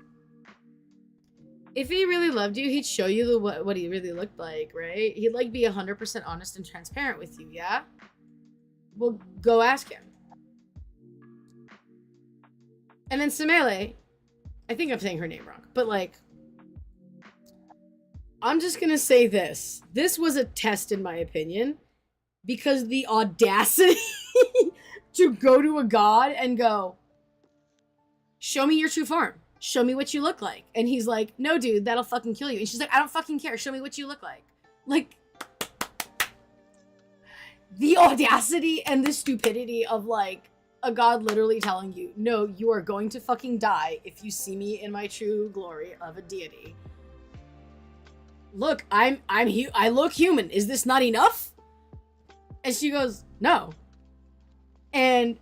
if he really loved you, he'd show you what he really looked like, right? He'd like be 100% honest and transparent with you, yeah? Well, go ask him. And then Semele, I think I'm saying her name wrong, but like, I'm just gonna say this. This was a test, in my opinion, because the audacity to go to a god and go, show me your true form. Show me what you look like. And he's like, no, dude, that'll fucking kill you. And she's like, I don't fucking care. Show me what you look like. Like, the audacity and the stupidity of like a god literally telling you, no, you are going to fucking die if you see me in my true glory of a deity. Look, I look human. Is this not enough? And she goes, no. And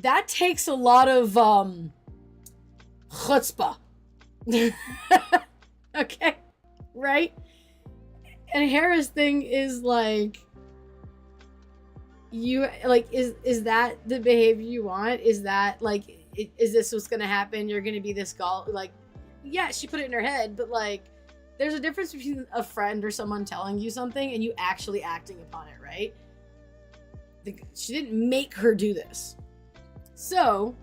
that takes a lot of chutzpah. Okay, right? And Hera's thing is like, you like, is that the behavior you want? Is that like, is this what's gonna happen? You're gonna be this like, yeah, she put it in her head, but like, there's a difference between a friend or someone telling you something and you actually acting upon it, right? She didn't make her do this. So,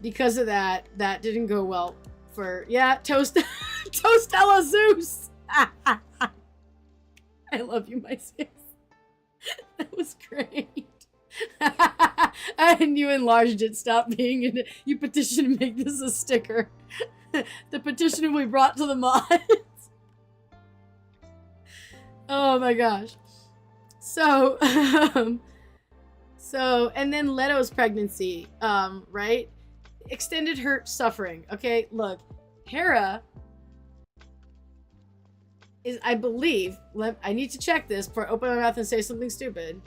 because of that, that didn't go well for, yeah, Toastella Zeus. I love you, my sis. That was great. And you enlarged it. Stop being in it. You petitioned to make this a sticker. The petition will be brought to the mods. Oh my gosh. So, and then Leto's pregnancy, right? Extended her suffering. Okay, look, Hera is, I believe, I need to check this before I open my mouth and say something stupid.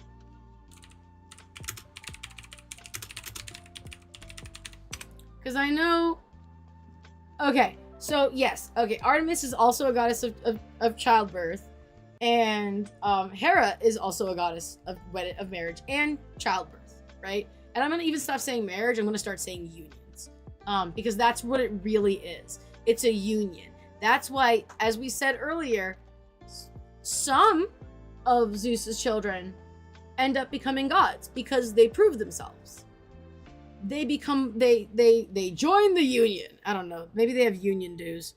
Because I know... Okay, so yes. Okay, Artemis is also a goddess of childbirth. And Hera is also a goddess of marriage and childbirth, right? And I'm going to even stop saying marriage. I'm going to start saying unions. Because that's what it really is. It's a union. That's why, as we said earlier, some of Zeus's children end up becoming gods because they prove themselves. They become, they join the union. I don't know. Maybe they have union dues.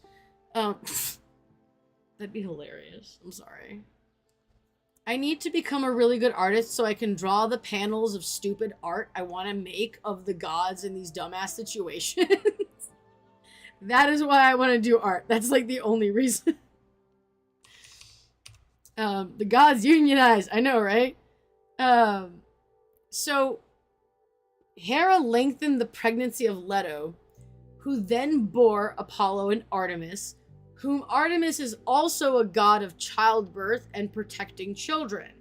That'd be hilarious. I'm sorry. I need to become a really good artist so I can draw the panels of stupid art I want to make of the gods in these dumbass situations. That is why I want to do art. That's like the only reason. The gods unionize. I know, right? So Hera lengthened the pregnancy of Leto, who then bore Apollo and Artemis, whom Artemis is also a god of childbirth and protecting children.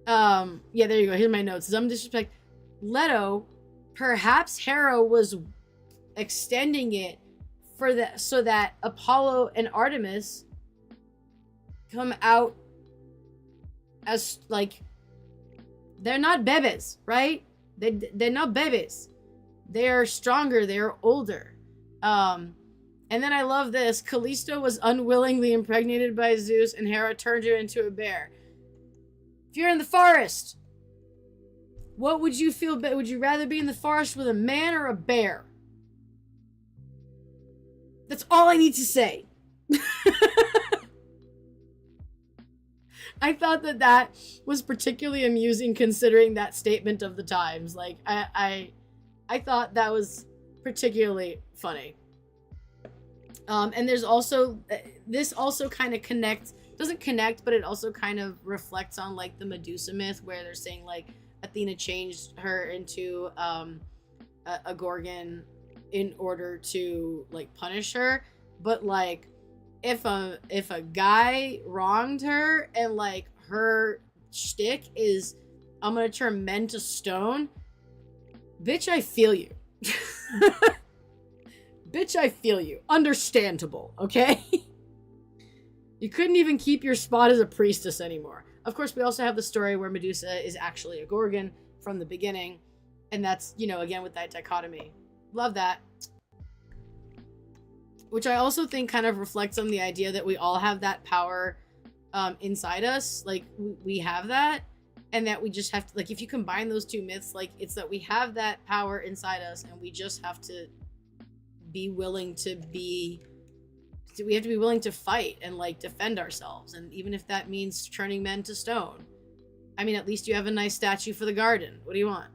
Yeah, there you go. Here's my notes. Some disrespect. Leto, perhaps Hera was extending it for that so that Apollo and Artemis come out as like, they're not bebes, right? They're not bebes. They're stronger. They're older. And then I love this. Callisto was unwillingly impregnated by Zeus, and Hera turned her into a bear. If you're in the forest, what would you feel? Would you rather be in the forest with a man or a bear? That's all I need to say. I thought that was particularly amusing considering that statement of the times. Like, I thought that was particularly funny. And there's also, this also kind of doesn't connect, but it also kind of reflects on like the Medusa myth where they're saying like Athena changed her into a Gorgon in order to like punish her. But like, if a guy wronged her and like her shtick is, I'm gonna turn men to stone, bitch, I feel you. Bitch, I feel you. Understandable, okay? You couldn't even keep your spot as a priestess anymore. Of course, we also have the story where Medusa is actually a Gorgon from the beginning. And that's, you know, again with that dichotomy. Love that. Which I also think kind of reflects on the idea that we all have that power inside us. Like, we have that. And that we just have to, like, if you combine those two myths, like, it's that we have that power inside us and we just have to be willing to be, we have to be willing to fight and like defend ourselves. And even if that means turning men to stone, I mean, at least you have a nice statue for the garden. What do you want?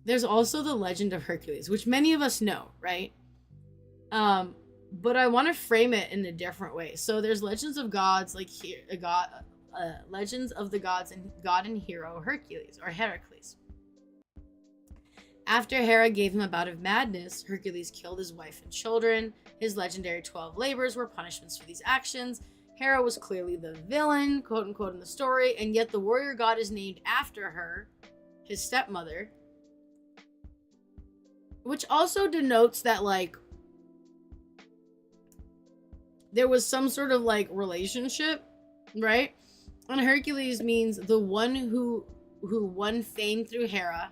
There's also the legend of Hercules, which many of us know, right? But I want to frame it in a different way. So there's legends of gods, like here, legends of the gods and god and hero Hercules or Heracles. After Hera gave him a bout of madness, Hercules killed his wife and children. His legendary 12 labors were punishments for these actions. Hera was clearly the villain, quote unquote, in the story, and yet the warrior god is named after her, his stepmother, which also denotes that, like, there was some sort of, like, relationship, right? And Hercules means the one who won fame through Hera,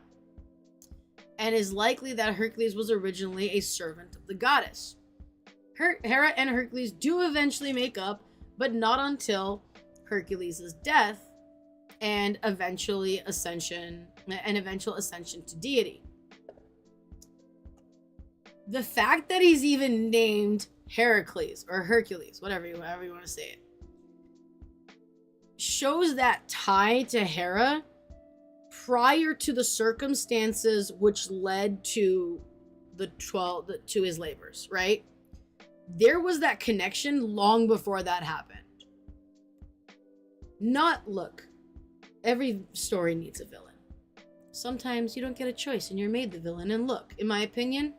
and is likely that Hercules was originally a servant of the goddess. Hera and Hercules do eventually make up, but not until Hercules' death and eventual ascension to deity. The fact that he's even named Heracles or Hercules, however you want to say it, shows that tie to Hera prior to the circumstances which led to to his labors, right? There was that connection long before that happened. Look, every story needs a villain. Sometimes you don't get a choice and you're made the villain. And look, in my opinion,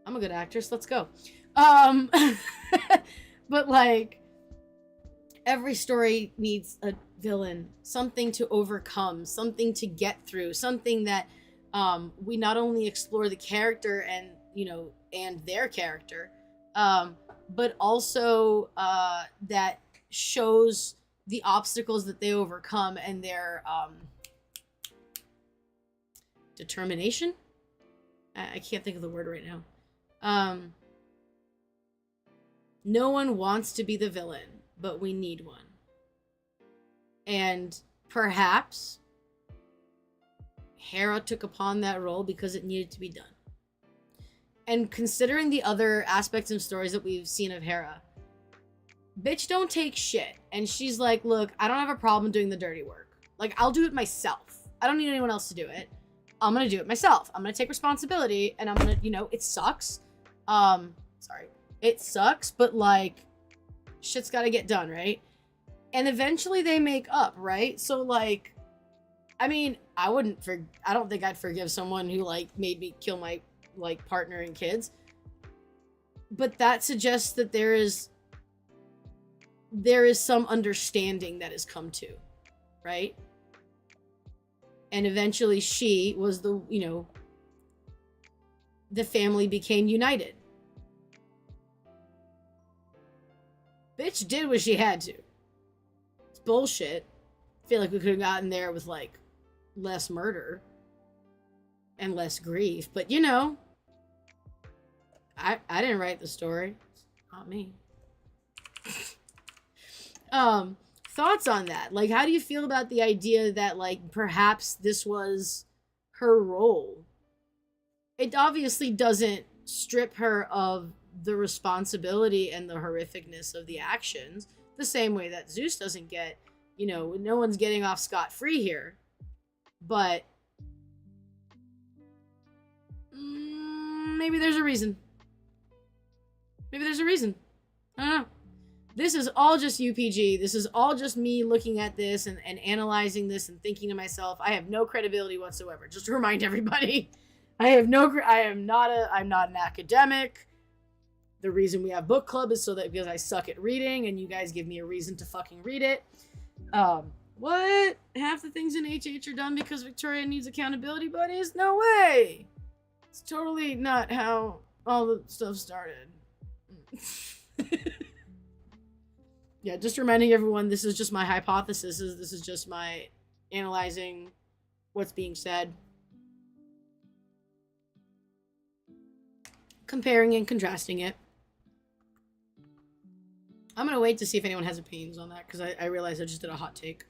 I'm a good actress. Let's go. But like, every story needs a villain, something to overcome, something to get through, something that we not only explore the character and, and their character, but also that shows the obstacles that they overcome and their determination. I can't think of the word right now. No one wants to be the villain, but we need one. And perhaps Hera took upon that role because it needed to be done. And considering the other aspects and stories that we've seen of Hera, bitch don't take shit. And she's like, look, I don't have a problem doing the dirty work. Like, I'll do it myself. I don't need anyone else to do it. I'm gonna do it myself. I'm gonna take responsibility, and I'm gonna, it sucks. Sorry. It sucks, but like, shit's gotta get done, right? And eventually they make up, right? So like, I mean, I don't think I'd forgive someone who like made me kill my like partner and kids. But that suggests that there is some understanding that has come to, right? And eventually she was the family became united. Bitch did what she had to. It's bullshit. I feel like we could have gotten there with like less murder and less grief, but I didn't write the story. It's not me. Thoughts on that? Like, how do you feel about the idea that like perhaps this was her role? It obviously doesn't strip her of the responsibility and the horrificness of the actions, the same way that Zeus doesn't get, no one's getting off scot-free here. But maybe there's a reason. I don't know. This is all just UPG. This is all just me looking at this and analyzing this and thinking to myself, I have no credibility whatsoever. Just to remind everybody, I'm not an academic. The reason we have book club is because I suck at reading and you guys give me a reason to fucking read it. What? Half the things in HH are done because Victoria needs accountability buddies? No way. It's totally not how all the stuff started. Yeah, just reminding everyone, this is just my hypothesis. This is just my analyzing what's being said. Comparing and contrasting it. I'm going to wait to see if anyone has opinions on that, because I realized I just did a hot take.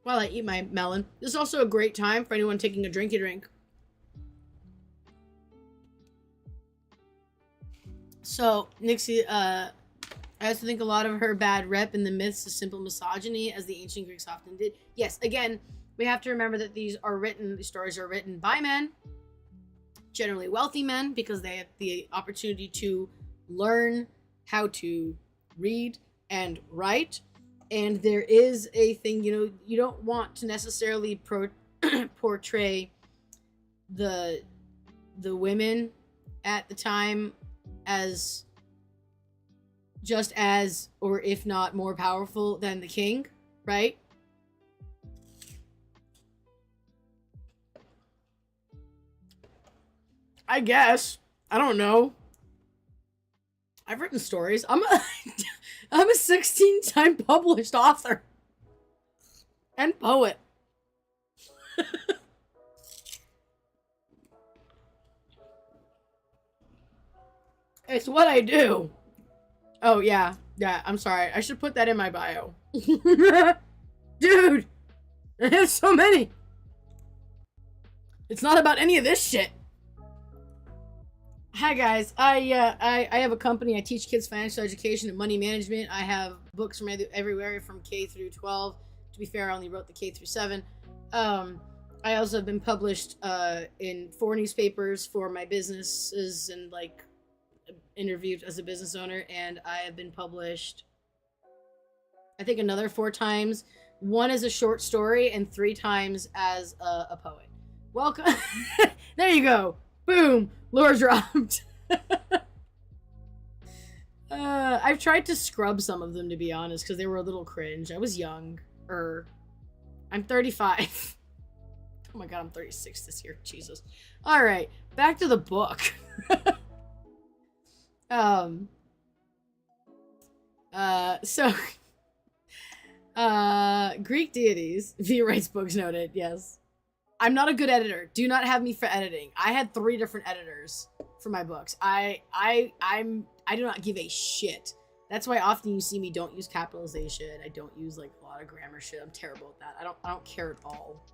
While I eat my melon. This is also a great time for anyone taking a drinky drink. So, Nixie, I also think a lot of her bad rep in the myths is simple misogyny, as the ancient Greeks often did. Yes, again, we have to remember that these stories are written by men, generally wealthy men, because they have the opportunity to learn how to read and write. And there is a thing, you don't want to necessarily portray the women at the time as just as, or if not more powerful than the king, right? I guess. I don't know. I've written stories. I'm a 16-time published author. And poet. It's what I do. Oh, yeah. Yeah, I'm sorry. I should put that in my bio. Dude! There's so many! It's not about any of this shit. Hi guys, I have a company. I teach kids financial education and money management. I have books from everywhere from K through 12. To be fair, I only wrote the K through 7. I also have been published in 4 newspapers for my businesses and like interviewed as a business owner, and I have been published I think another 4 times. 1 as a short story and 3 times as a poet. Welcome. There you go. Boom. Lore dropped. I've tried to scrub some of them, to be honest, because they were a little cringe. I was young. I'm 35. Oh my god, I'm 36 this year. Jesus. Alright, back to the book. Greek deities. V writes books noted, yes. I'm not a good editor. Do not have me for editing. I had 3 different editors for my books. I do not give a shit. That's why often you see me don't use capitalization. I don't use like a lot of grammar shit. I'm terrible at that. I don't care at all.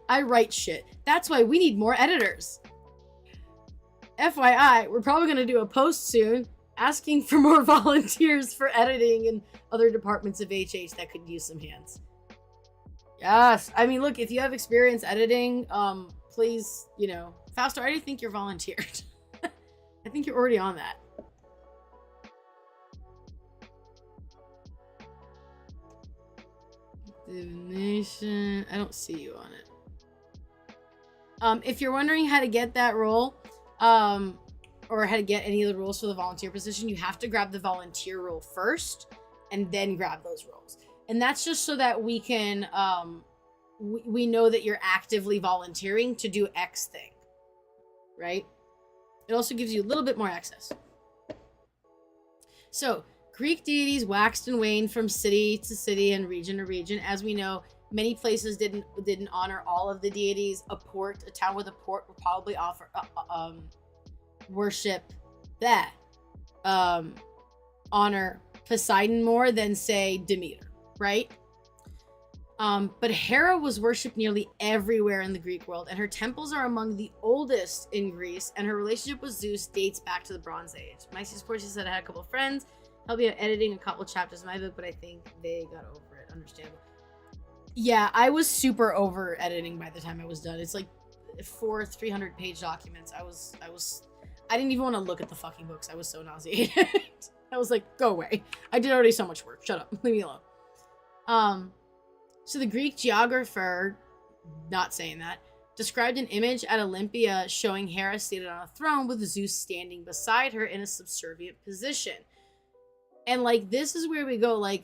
I write shit. That's why we need more editors. FYI, we're probably gonna do a post soon asking for more volunteers for editing and other departments of HH that could use some hands. Yes. I mean, look, if you have experience editing, please, you know, Fausto, I already think you're volunteered. I think you're already on that. Divination. I don't see you on it. If you're wondering how to get that role, or how to get any of the roles for the volunteer position, you have to grab the volunteer role first and then grab those roles. And that's just so that we can, we know that you're actively volunteering to do X thing, right? It also gives you a little bit more access. So, Greek deities waxed and waned from city to city and region to region. As we know, many places didn't honor all of the deities. A town with a port would probably offer worship that honor Poseidon more than say Demeter, right? But Hera was worshipped nearly everywhere in the Greek world, and her temples are among the oldest in Greece, and her relationship with Zeus dates back to the Bronze Age. Myces Portia said, I had a couple of friends help me out editing a couple chapters of my book, but I think they got over it. Understandable. Yeah, I was super over editing by the time I was done. It's like 4 300-page documents. I didn't even want to look at the fucking books. I was so nauseated. I was like, go away. I did already so much work. Shut up. Leave me alone. So the Greek geographer, not saying that, described an image at Olympia showing Hera seated on a throne with Zeus standing beside her in a subservient position. And like, this is where we go, like,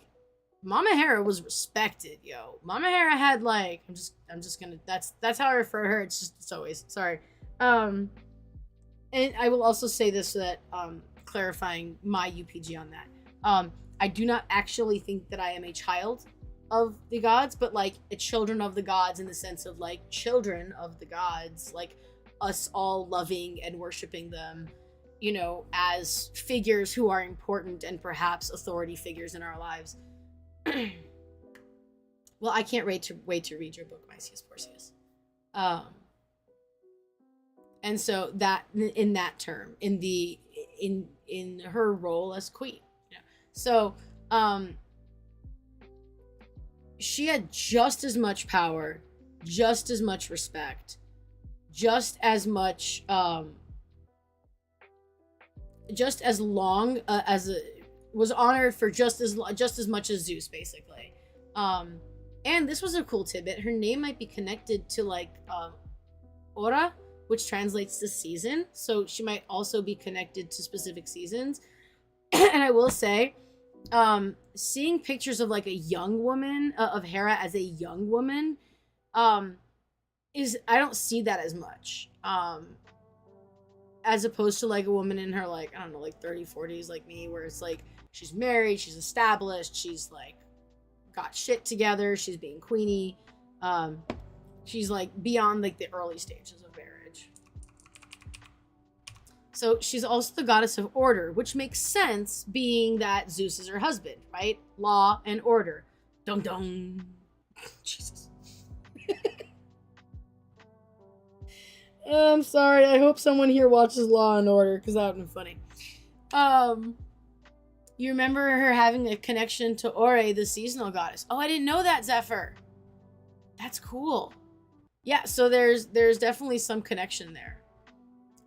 Mama Hera was respected, yo. Mama Hera had like, I'm just gonna, that's how I refer to her. It's always, sorry. And I will also say this so that, clarifying my UPG on that. I do not actually think that I am a child of the gods, but like a children of the gods in the sense of like children of the gods, like us all loving and worshiping them, you know, as figures who are important and perhaps authority figures in our lives. Well, I can't wait to read your book, Myces Porcius. And so that in that term, in her role as queen, you know. So she had just as much power, just as much respect, just as much just as long was honored for just as much as Zeus, basically. And this was a cool tidbit. Her name might be connected to like Ora, which translates to season. So she might also be connected to specific seasons. And I will say, seeing pictures of like a young woman, of Hera as a young woman, I don't see that as much. As opposed to like a woman in her like, I don't know, like 30s, 40s like me, where it's like she's married, she's established, she's like got shit together. She's being queenie. She's like beyond like the early stages of marriage. So she's also the goddess of order, which makes sense being that Zeus is her husband, right? Law and order. Dun dun. Jesus. I'm sorry. I hope someone here watches Law and Order because that would have been funny. You remember her having a connection to Ore, the seasonal goddess. Oh, I didn't know that, Zephyr. That's cool. Yeah, so there's definitely some connection there.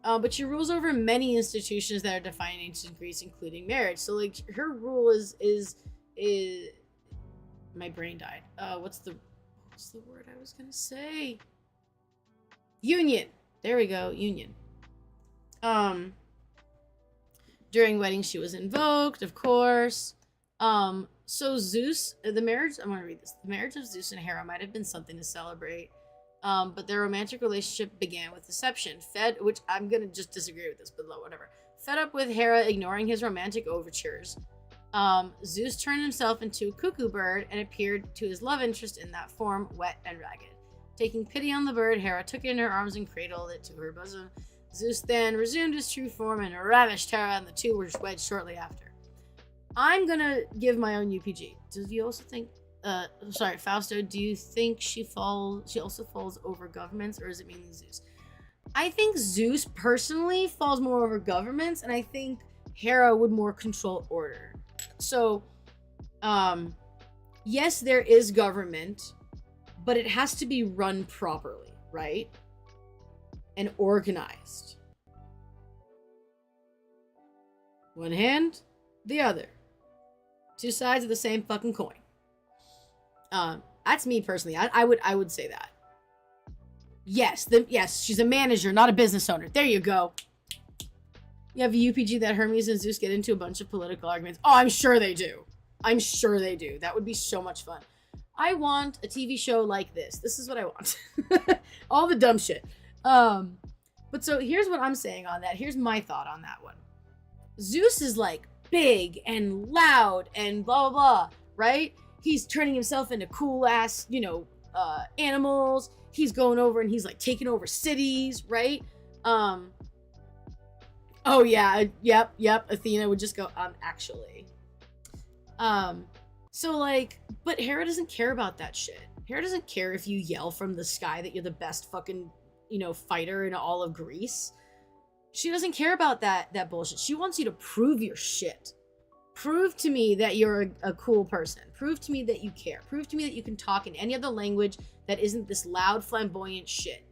But she rules over many institutions that are defined in ancient Greece, including marriage. So like her rule is my brain died. What's the word I was gonna say? Union. There we go. Union. During weddings, she was invoked, of course. So Zeus, the marriage, I'm going to read this. The marriage of Zeus and Hera might have been something to celebrate. But their romantic relationship began with deception. Which I'm going to just disagree with this, but whatever. Fed up with Hera ignoring his romantic overtures, Zeus turned himself into a cuckoo bird and appeared to his love interest in that form, wet and ragged. Taking pity on the bird, Hera took it in her arms and cradled it to her bosom. Zeus then resumed his true form and ravished Hera, and the two were wed shortly after. I'm gonna give my own UPG. Do you also think, Fausto, do you think she also falls over governments, or is it mainly Zeus? I think Zeus personally falls more over governments, and I think Hera would more control order. So, yes, there is government, but it has to be run properly, right? And organized. One hand, the other. Two sides of the same fucking coin. That's me personally. I would say that. Yes, she's a manager, not a business owner. There you go. You have a UPG that Hermes and Zeus get into a bunch of political arguments. Oh, I'm sure they do. I'm sure they do. That would be so much fun. I want a TV show like this. This is what I want. All the dumb shit. But so here's what I'm saying on that. Here's my thought on that one. Zeus is like big and loud and blah, blah, blah, right? He's turning himself into cool ass, animals. He's going over and he's like taking over cities, right? Oh yeah, yep. Athena would just go, actually. So like, but Hera doesn't care about that shit. Hera doesn't care if you yell from the sky that you're the best fucking, fighter in all of Greece. She doesn't care about that bullshit. She wants you to prove your shit. Prove to me that you're a cool person. Prove to me that you care. Prove to me that you can talk in any other language that isn't this loud, flamboyant shit.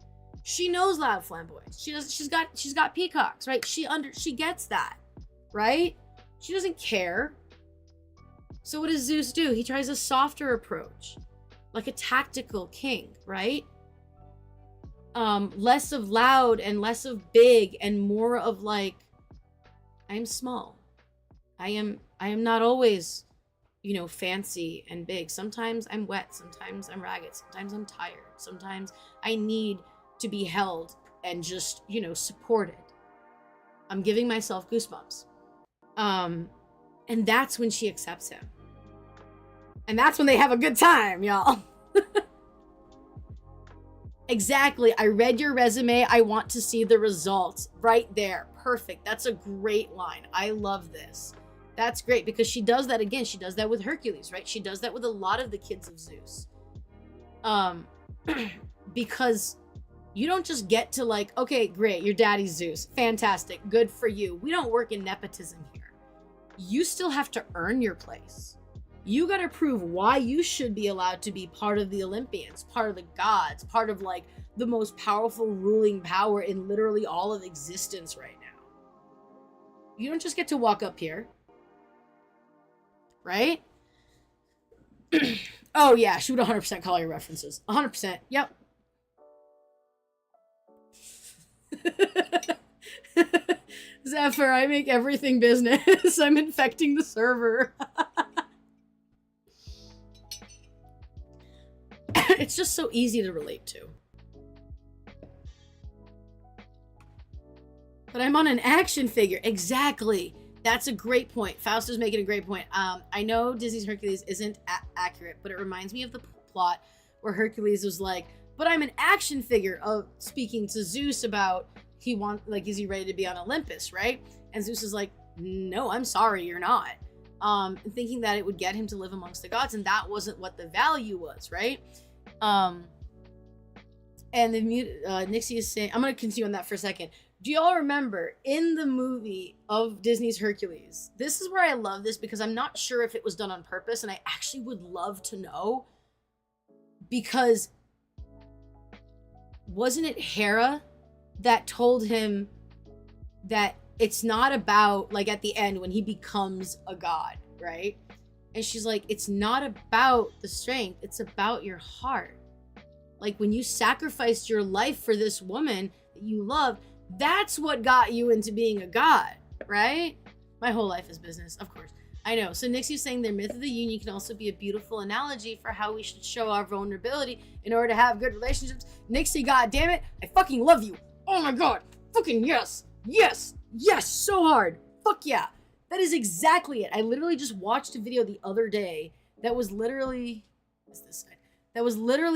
She knows loud flamboyance. She's got peacocks, right? She gets that, right? She doesn't care. So what does Zeus do? He tries a softer approach, like a tactical king, right? Less of loud and less of big and more of like, I'm small. I am not always, fancy and big. Sometimes I'm wet. Sometimes I'm ragged. Sometimes I'm tired. Sometimes I need to be held and just, supported. I'm giving myself goosebumps. And that's when she accepts him. And that's when they have a good time, y'all. Exactly. I read your resume. I want to see the results right there. Perfect. That's a great line. I love this. That's great because she does that again. She does that with Hercules, right? She does that with a lot of the kids of Zeus. Because you don't just get to like, okay, great, your daddy's Zeus. Fantastic. Good for you. We don't work in nepotism here. You still have to earn your place. You got to prove why you should be allowed to be part of the Olympians, part of the gods, part of like the most powerful ruling power in literally all of existence right now. You don't just get to walk up here. Right? Oh yeah, she would 100% call your references. 100%. Yep. Zephyr, I make everything business. I'm infecting the server. It's just so easy to relate to. But I'm on an action figure. Exactly. That's a great point. Fausto's making a great point. I know Disney's Hercules isn't accurate, but it reminds me of the plot where Hercules was like, but I'm an action figure of speaking to Zeus about is he ready to be on Olympus, right? And Zeus is like, no, I'm sorry, you're not. Thinking that it would get him to live amongst the gods, and that wasn't what the value was, right? And the Nixie is saying, I'm going to continue on that for a second. Do y'all remember in the movie of Disney's Hercules? This is where I love this because I'm not sure if it was done on purpose, and I actually would love to know, because wasn't it Hera that told him that it's not about, like, at the end when he becomes a god, right? And she's like, it's not about the strength, it's about your heart. Like, when you sacrificed your life for this woman that you love, that's what got you into being a god, right? My whole life is business, of course. I know. So Nixie's saying their myth of the union can also be a beautiful analogy for how we should show our vulnerability in order to have good relationships. Nixie, goddammit, I fucking love you. Oh my god. Fucking yes. Yes. Yes. So hard. Fuck yeah. That is exactly it. I literally just watched a video the other day that was literally,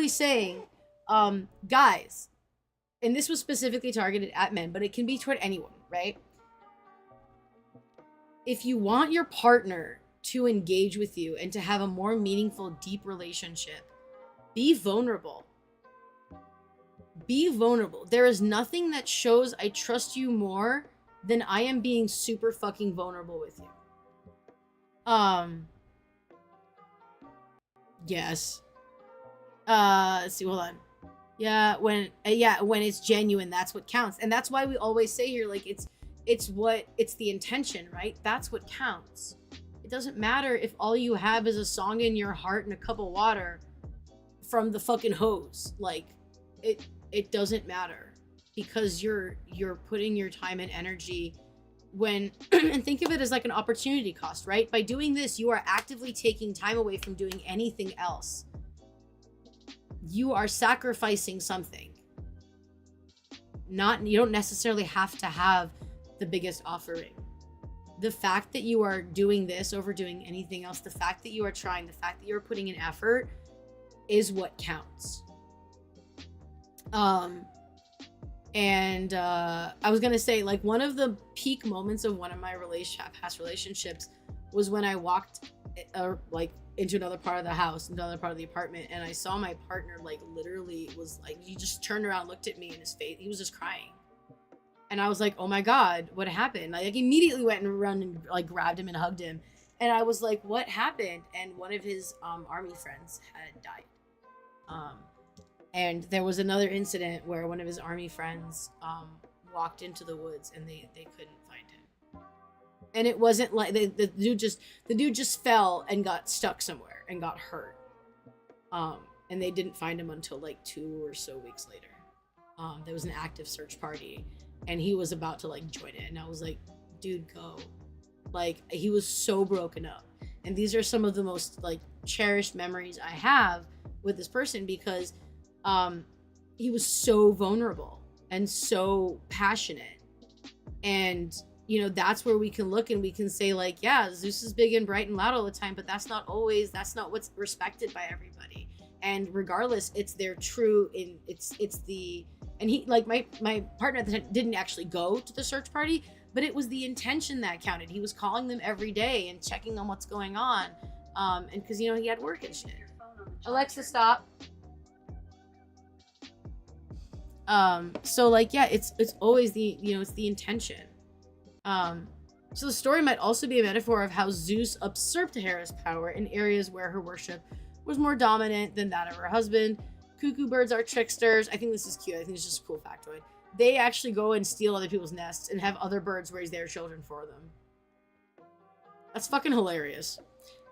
saying, guys, and this was specifically targeted at men, but it can be toward anyone, right? If you want your partner to engage with you and to have a more meaningful, deep relationship, be vulnerable. Be vulnerable. There is nothing that shows I trust you more than I am being super fucking vulnerable with you. Yes. Let's see, hold on. Yeah, when it's genuine, that's what counts. And that's why we always say here, like, it's the intention, right? That's what counts. It doesn't matter if all you have is a song in your heart and a cup of water from the fucking hose. Like, it doesn't matter, because you're putting your time and energy when and think of it as like an opportunity cost, right? By doing this, you are actively taking time away from doing anything else. You are sacrificing something. You don't necessarily have to have the biggest offering. The fact that you are doing this over doing anything else, the fact that you are trying, the fact that you're putting in effort is what counts. I was gonna say, like, one of the peak moments of one of my past relationships was when I walked into another part of the house, another part of the apartment, and I saw my partner, like, literally was like, he just turned around, looked at me, and his face, he was just crying. And I was like, oh my god, what happened? Like, immediately went and run and, like, grabbed him and hugged him. And I was like, what happened? And one of his army friends had died. And there was another incident where one of his army friends walked into the woods and they couldn't find him. And it wasn't like the dude just fell and got stuck somewhere and got hurt. And they didn't find him until like 2 or so weeks later. There was an active search party and he was about to, like, join it. And I was like, dude, go. Like, he was so broken up. And these are some of the most, like, cherished memories I have with this person, because he was so vulnerable and so passionate. And, you know, that's where we can look and we can say, like, yeah, Zeus is big and bright and loud all the time, but that's not what's respected by everybody. And regardless, it's their true, and he, like, my partner at the time didn't actually go to the search party, but it was the intention that counted. He was calling them every day and checking on what's going on. And because, you know, he had work and shit. Alexa, stop. So, like, yeah, it's always it's the intention. So the story might also be a metaphor of how Zeus usurped Hera's power in areas where her worship was more dominant than that of her husband. Cuckoo birds are tricksters. I think this is cute. I think it's just a cool factoid. They actually go and steal other people's nests and have other birds raise their children for them. That's fucking hilarious.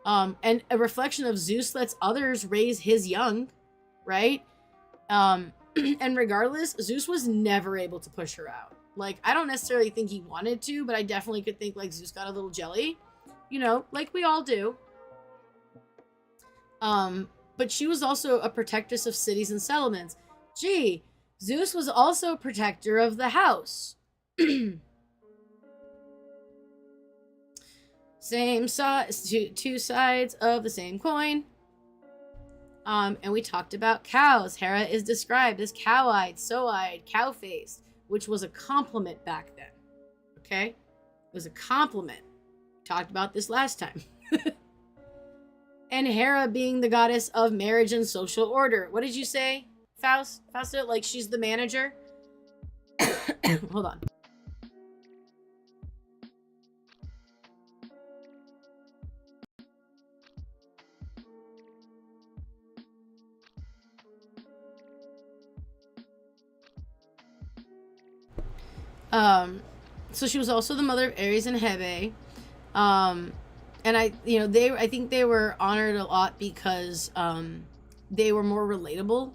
And a reflection of Zeus lets others raise his young, right? And regardless, Zeus was never able to push her out. Like, I don't necessarily think he wanted to, but I definitely could think, like, Zeus got a little jelly, you know, like we all do. But she was also a protectress of cities and settlements. Gee, Zeus was also a protector of the house. Same size, two sides of the same coin. And we talked about cows. Hera is described as cow-eyed, so-eyed, cow-faced, which was a compliment back then. Okay? It was a compliment. Talked about this last time. And Hera being the goddess of marriage and social order. What did you say, Fausta? Like she's the manager? Hold on. So she was also the mother of Ares and Hebe. And I think they were honored a lot because they were more relatable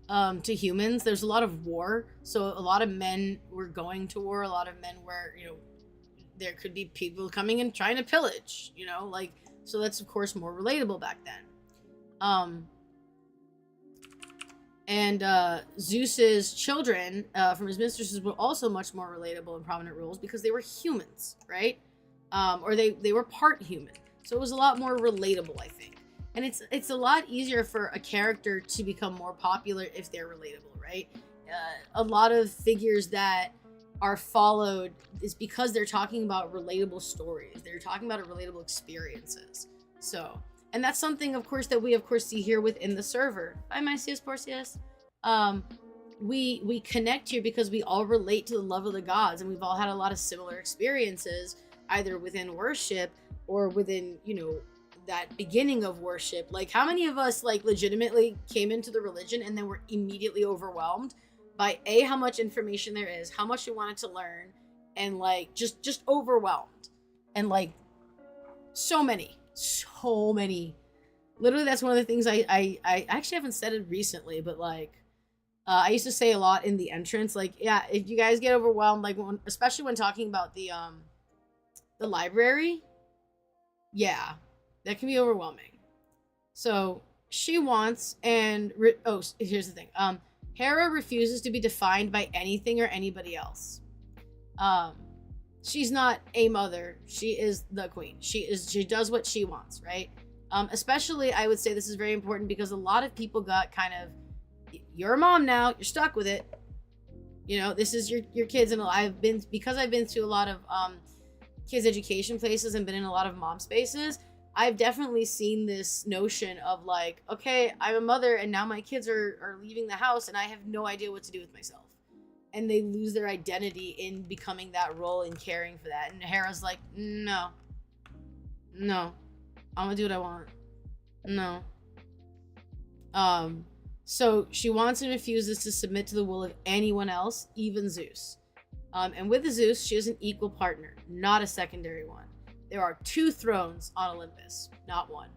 to humans. There's a lot of war, so a lot of men were going to war. A lot of men were, there could be people coming and trying to pillage, so that's of course more relatable back then. And Zeus's children from his mistresses were also much more relatable in prominent roles because they were humans, right? Or they were part human. So it was a lot more relatable, I think. And it's a lot easier for a character to become more popular if they're relatable, right? A lot of figures that are followed is because they're talking about relatable stories. They're talking about relatable experiences. So, and that's something, of course, that we, of course, see here within the server. Bye, Mysius Porcius. We connect here because we all relate to the love of the gods, and we've all had a lot of similar experiences, either within worship or within, that beginning of worship. Like, how many of us, like, legitimately came into the religion and then were immediately overwhelmed by how much information there is, how much you wanted to learn, and, like, just overwhelmed. And, like, so many. Literally, that's one of the things I actually haven't said it recently, but, like, I used to say a lot in the entrance, like, yeah, if you guys get overwhelmed, like, especially when talking about the library, yeah, that can be overwhelming. So she wants, and here's the thing. Hera refuses to be defined by anything or anybody else. She's not a mother. She is the queen. She does what she wants, right? Especially, I would say this is very important because a lot of people got kind of, you're a mom now, you're stuck with it. This is your kids, and I've been through a lot of kids education places and been in a lot of mom spaces. I've definitely seen this notion of, like, okay, I'm a mother and now my kids are leaving the house and I have no idea what to do with myself. And they lose their identity in becoming that role and caring for that. And Hera's like, no, I'm gonna do what I want. No. So she wants and refuses to submit to the will of anyone else, even Zeus. And with Zeus, she is an equal partner, not a secondary one. There are 2 thrones on Olympus, not one.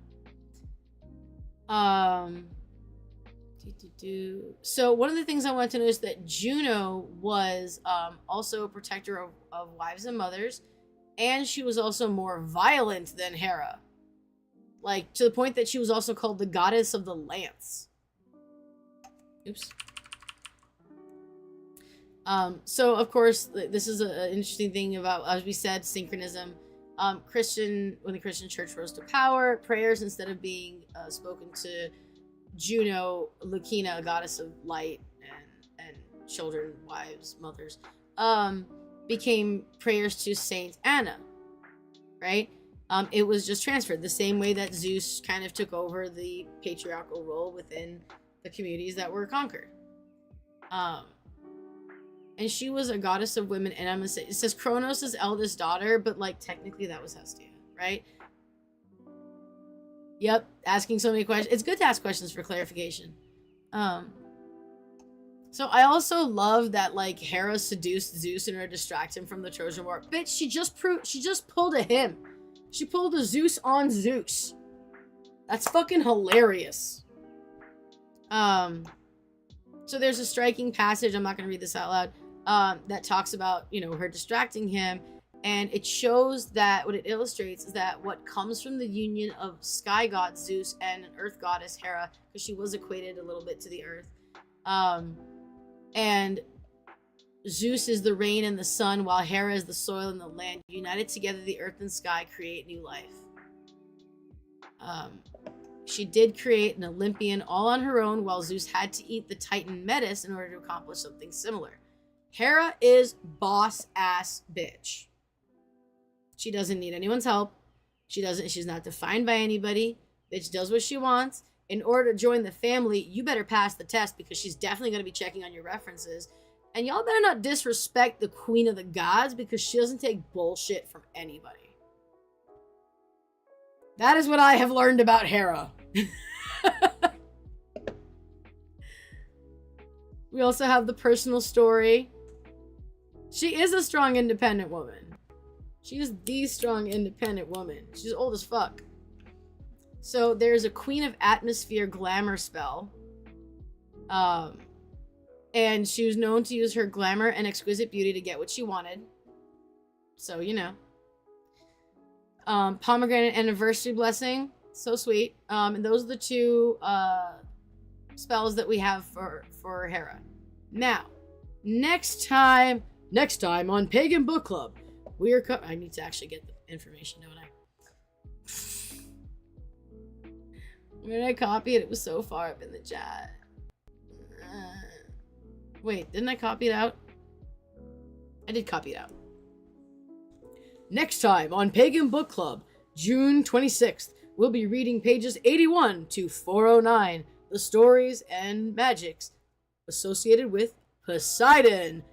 So one of the things I want to know is that Juno was also a protector of wives and mothers, and she was also more violent than Hera. Like, to the point that she was also called the goddess of the lance. Oops. So of course, this is an interesting thing about, as we said, synchronism. When the Christian church rose to power, prayers, instead of being spoken to Juno, Lucina, goddess of light and children, wives, mothers, became prayers to Saint Anna, right? It was just transferred the same way that Zeus kind of took over the patriarchal role within the communities that were conquered. And she was a goddess of women, and I'm gonna say, it says Kronos' eldest daughter, but, like, technically that was Hestia, right? Yep, asking so many questions. It's good to ask questions for clarification. So I also love that, like, Hera seduced Zeus in order to distract him from the Trojan War. Bitch, she just pulled a him. She pulled a Zeus on Zeus. That's fucking hilarious. So there's a striking passage, I'm not going to read this out loud, that talks about, her distracting him. And it shows that, what it illustrates is that what comes from the union of sky god Zeus and an earth goddess Hera, because she was equated a little bit to the earth. And Zeus is the rain and the sun, while Hera is the soil and the land. United together, the earth and sky create new life. She did create an Olympian all on her own, while Zeus had to eat the Titan Metis in order to accomplish something similar. Hera is boss ass bitch. She doesn't need anyone's help. She's not defined by anybody. Bitch does what she wants. In order to join the family, you better pass the test, because she's definitely going to be checking on your references. And y'all better not disrespect the Queen of the Gods, because she doesn't take bullshit from anybody. That is what I have learned about Hera. We also have the personal story. She is a strong, independent woman. She is the strong, independent woman. She's old as fuck. So there's a Queen of Atmosphere glamour spell. And she was known to use her glamour and exquisite beauty to get what she wanted. So, you know. Pomegranate Anniversary Blessing. So sweet. And those are the two spells that we have for Hera. Now, next time on Pagan Book Club, we are I need to actually get the information, don't I? When I copy it, it was so far up in the chat. Wait, didn't I copy it out? I did copy it out. Next time on Pagan Book Club, June 26th, we'll be reading pages 81 to 409, the stories and magics associated with Poseidon,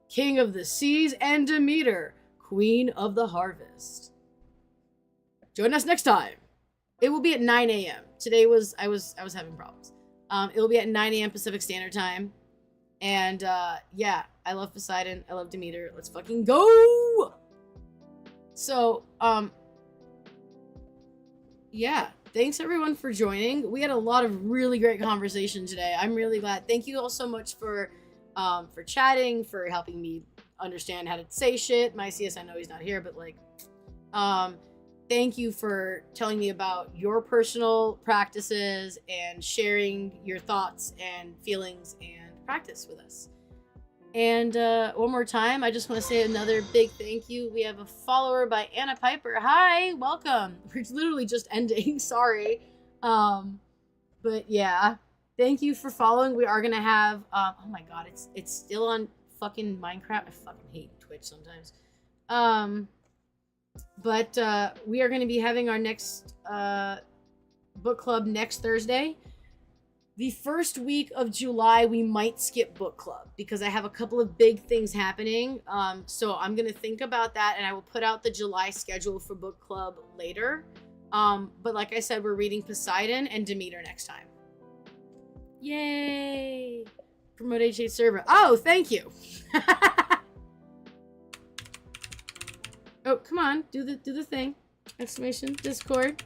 King of the Seas, and Demeter, Queen of the Harvest. Join us next time. It will be at 9 a.m. Today I was having problems. It will be at 9 a.m. Pacific Standard Time. And yeah, I love Poseidon. I love Demeter. Let's fucking go! So, yeah. Thanks everyone for joining. We had a lot of really great conversation today. I'm really glad. Thank you all so much for chatting, for helping me understand how to say shit. My CS, I know he's not here, but like, thank you for telling me about your personal practices and sharing your thoughts and feelings and practice with us. And one more time, I just want to say another big thank you. We have a follower by Anna Piper. Hi, welcome. We're literally just ending. Sorry. But yeah, thank you for following. We are going to have, oh my God, it's still on fucking Minecraft. I fucking hate Twitch sometimes. But we are going to be having our next book club next Thursday. The first week of July, we might skip book club because I have a couple of big things happening. So I'm going to think about that, and I will put out the July schedule for book club later. But like I said, we're reading Poseidon and Demeter next time. Yay! Promote H8 server. Oh, thank you. Oh, come on. Do the thing. Exclamation. Discord.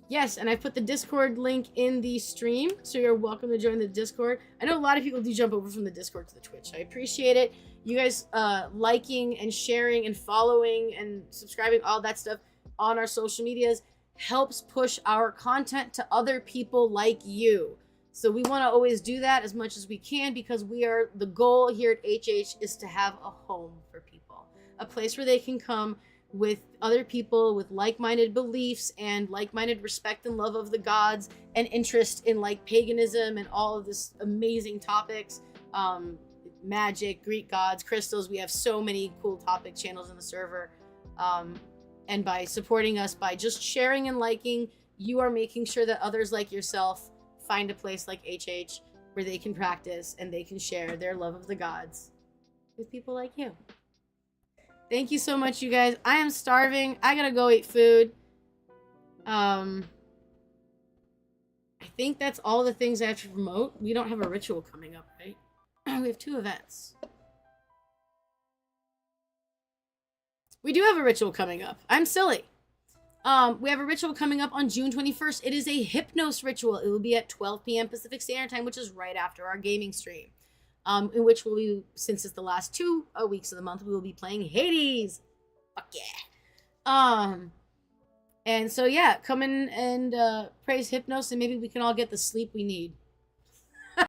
Yes, and I put the Discord link in the stream, so you're welcome to join the Discord. I know a lot of people do jump over from the Discord to the Twitch. I appreciate it. You guys liking and sharing and following and subscribing, all that stuff on our social medias helps push our content to other people like you. So we want to always do that as much as we can, because the goal here at HH is to have a home for people. A place where they can come with other people with like-minded beliefs and like-minded respect and love of the gods and interest in like paganism and all of this amazing topics, magic, Greek gods, crystals. We have so many cool topic channels in the server. And by supporting us, by just sharing and liking, you are making sure that others like yourself find a place like HH where they can practice and they can share their love of the gods with people like you. Thank you so much, you guys. I am starving. I gotta go eat food. I think that's all the things I have to promote. We don't have a ritual coming up, right? We have 2 events. We do have a ritual coming up. I'm silly. We have a ritual coming up on June 21st. It is a hypnos ritual. It will be at 12 p.m. Pacific Standard Time, which is right after our gaming stream. In which we'll be, since it's the last 2 weeks of the month, we will be playing Hades. Fuck yeah. And so yeah, come in and praise Hypnos, and maybe we can all get the sleep we need.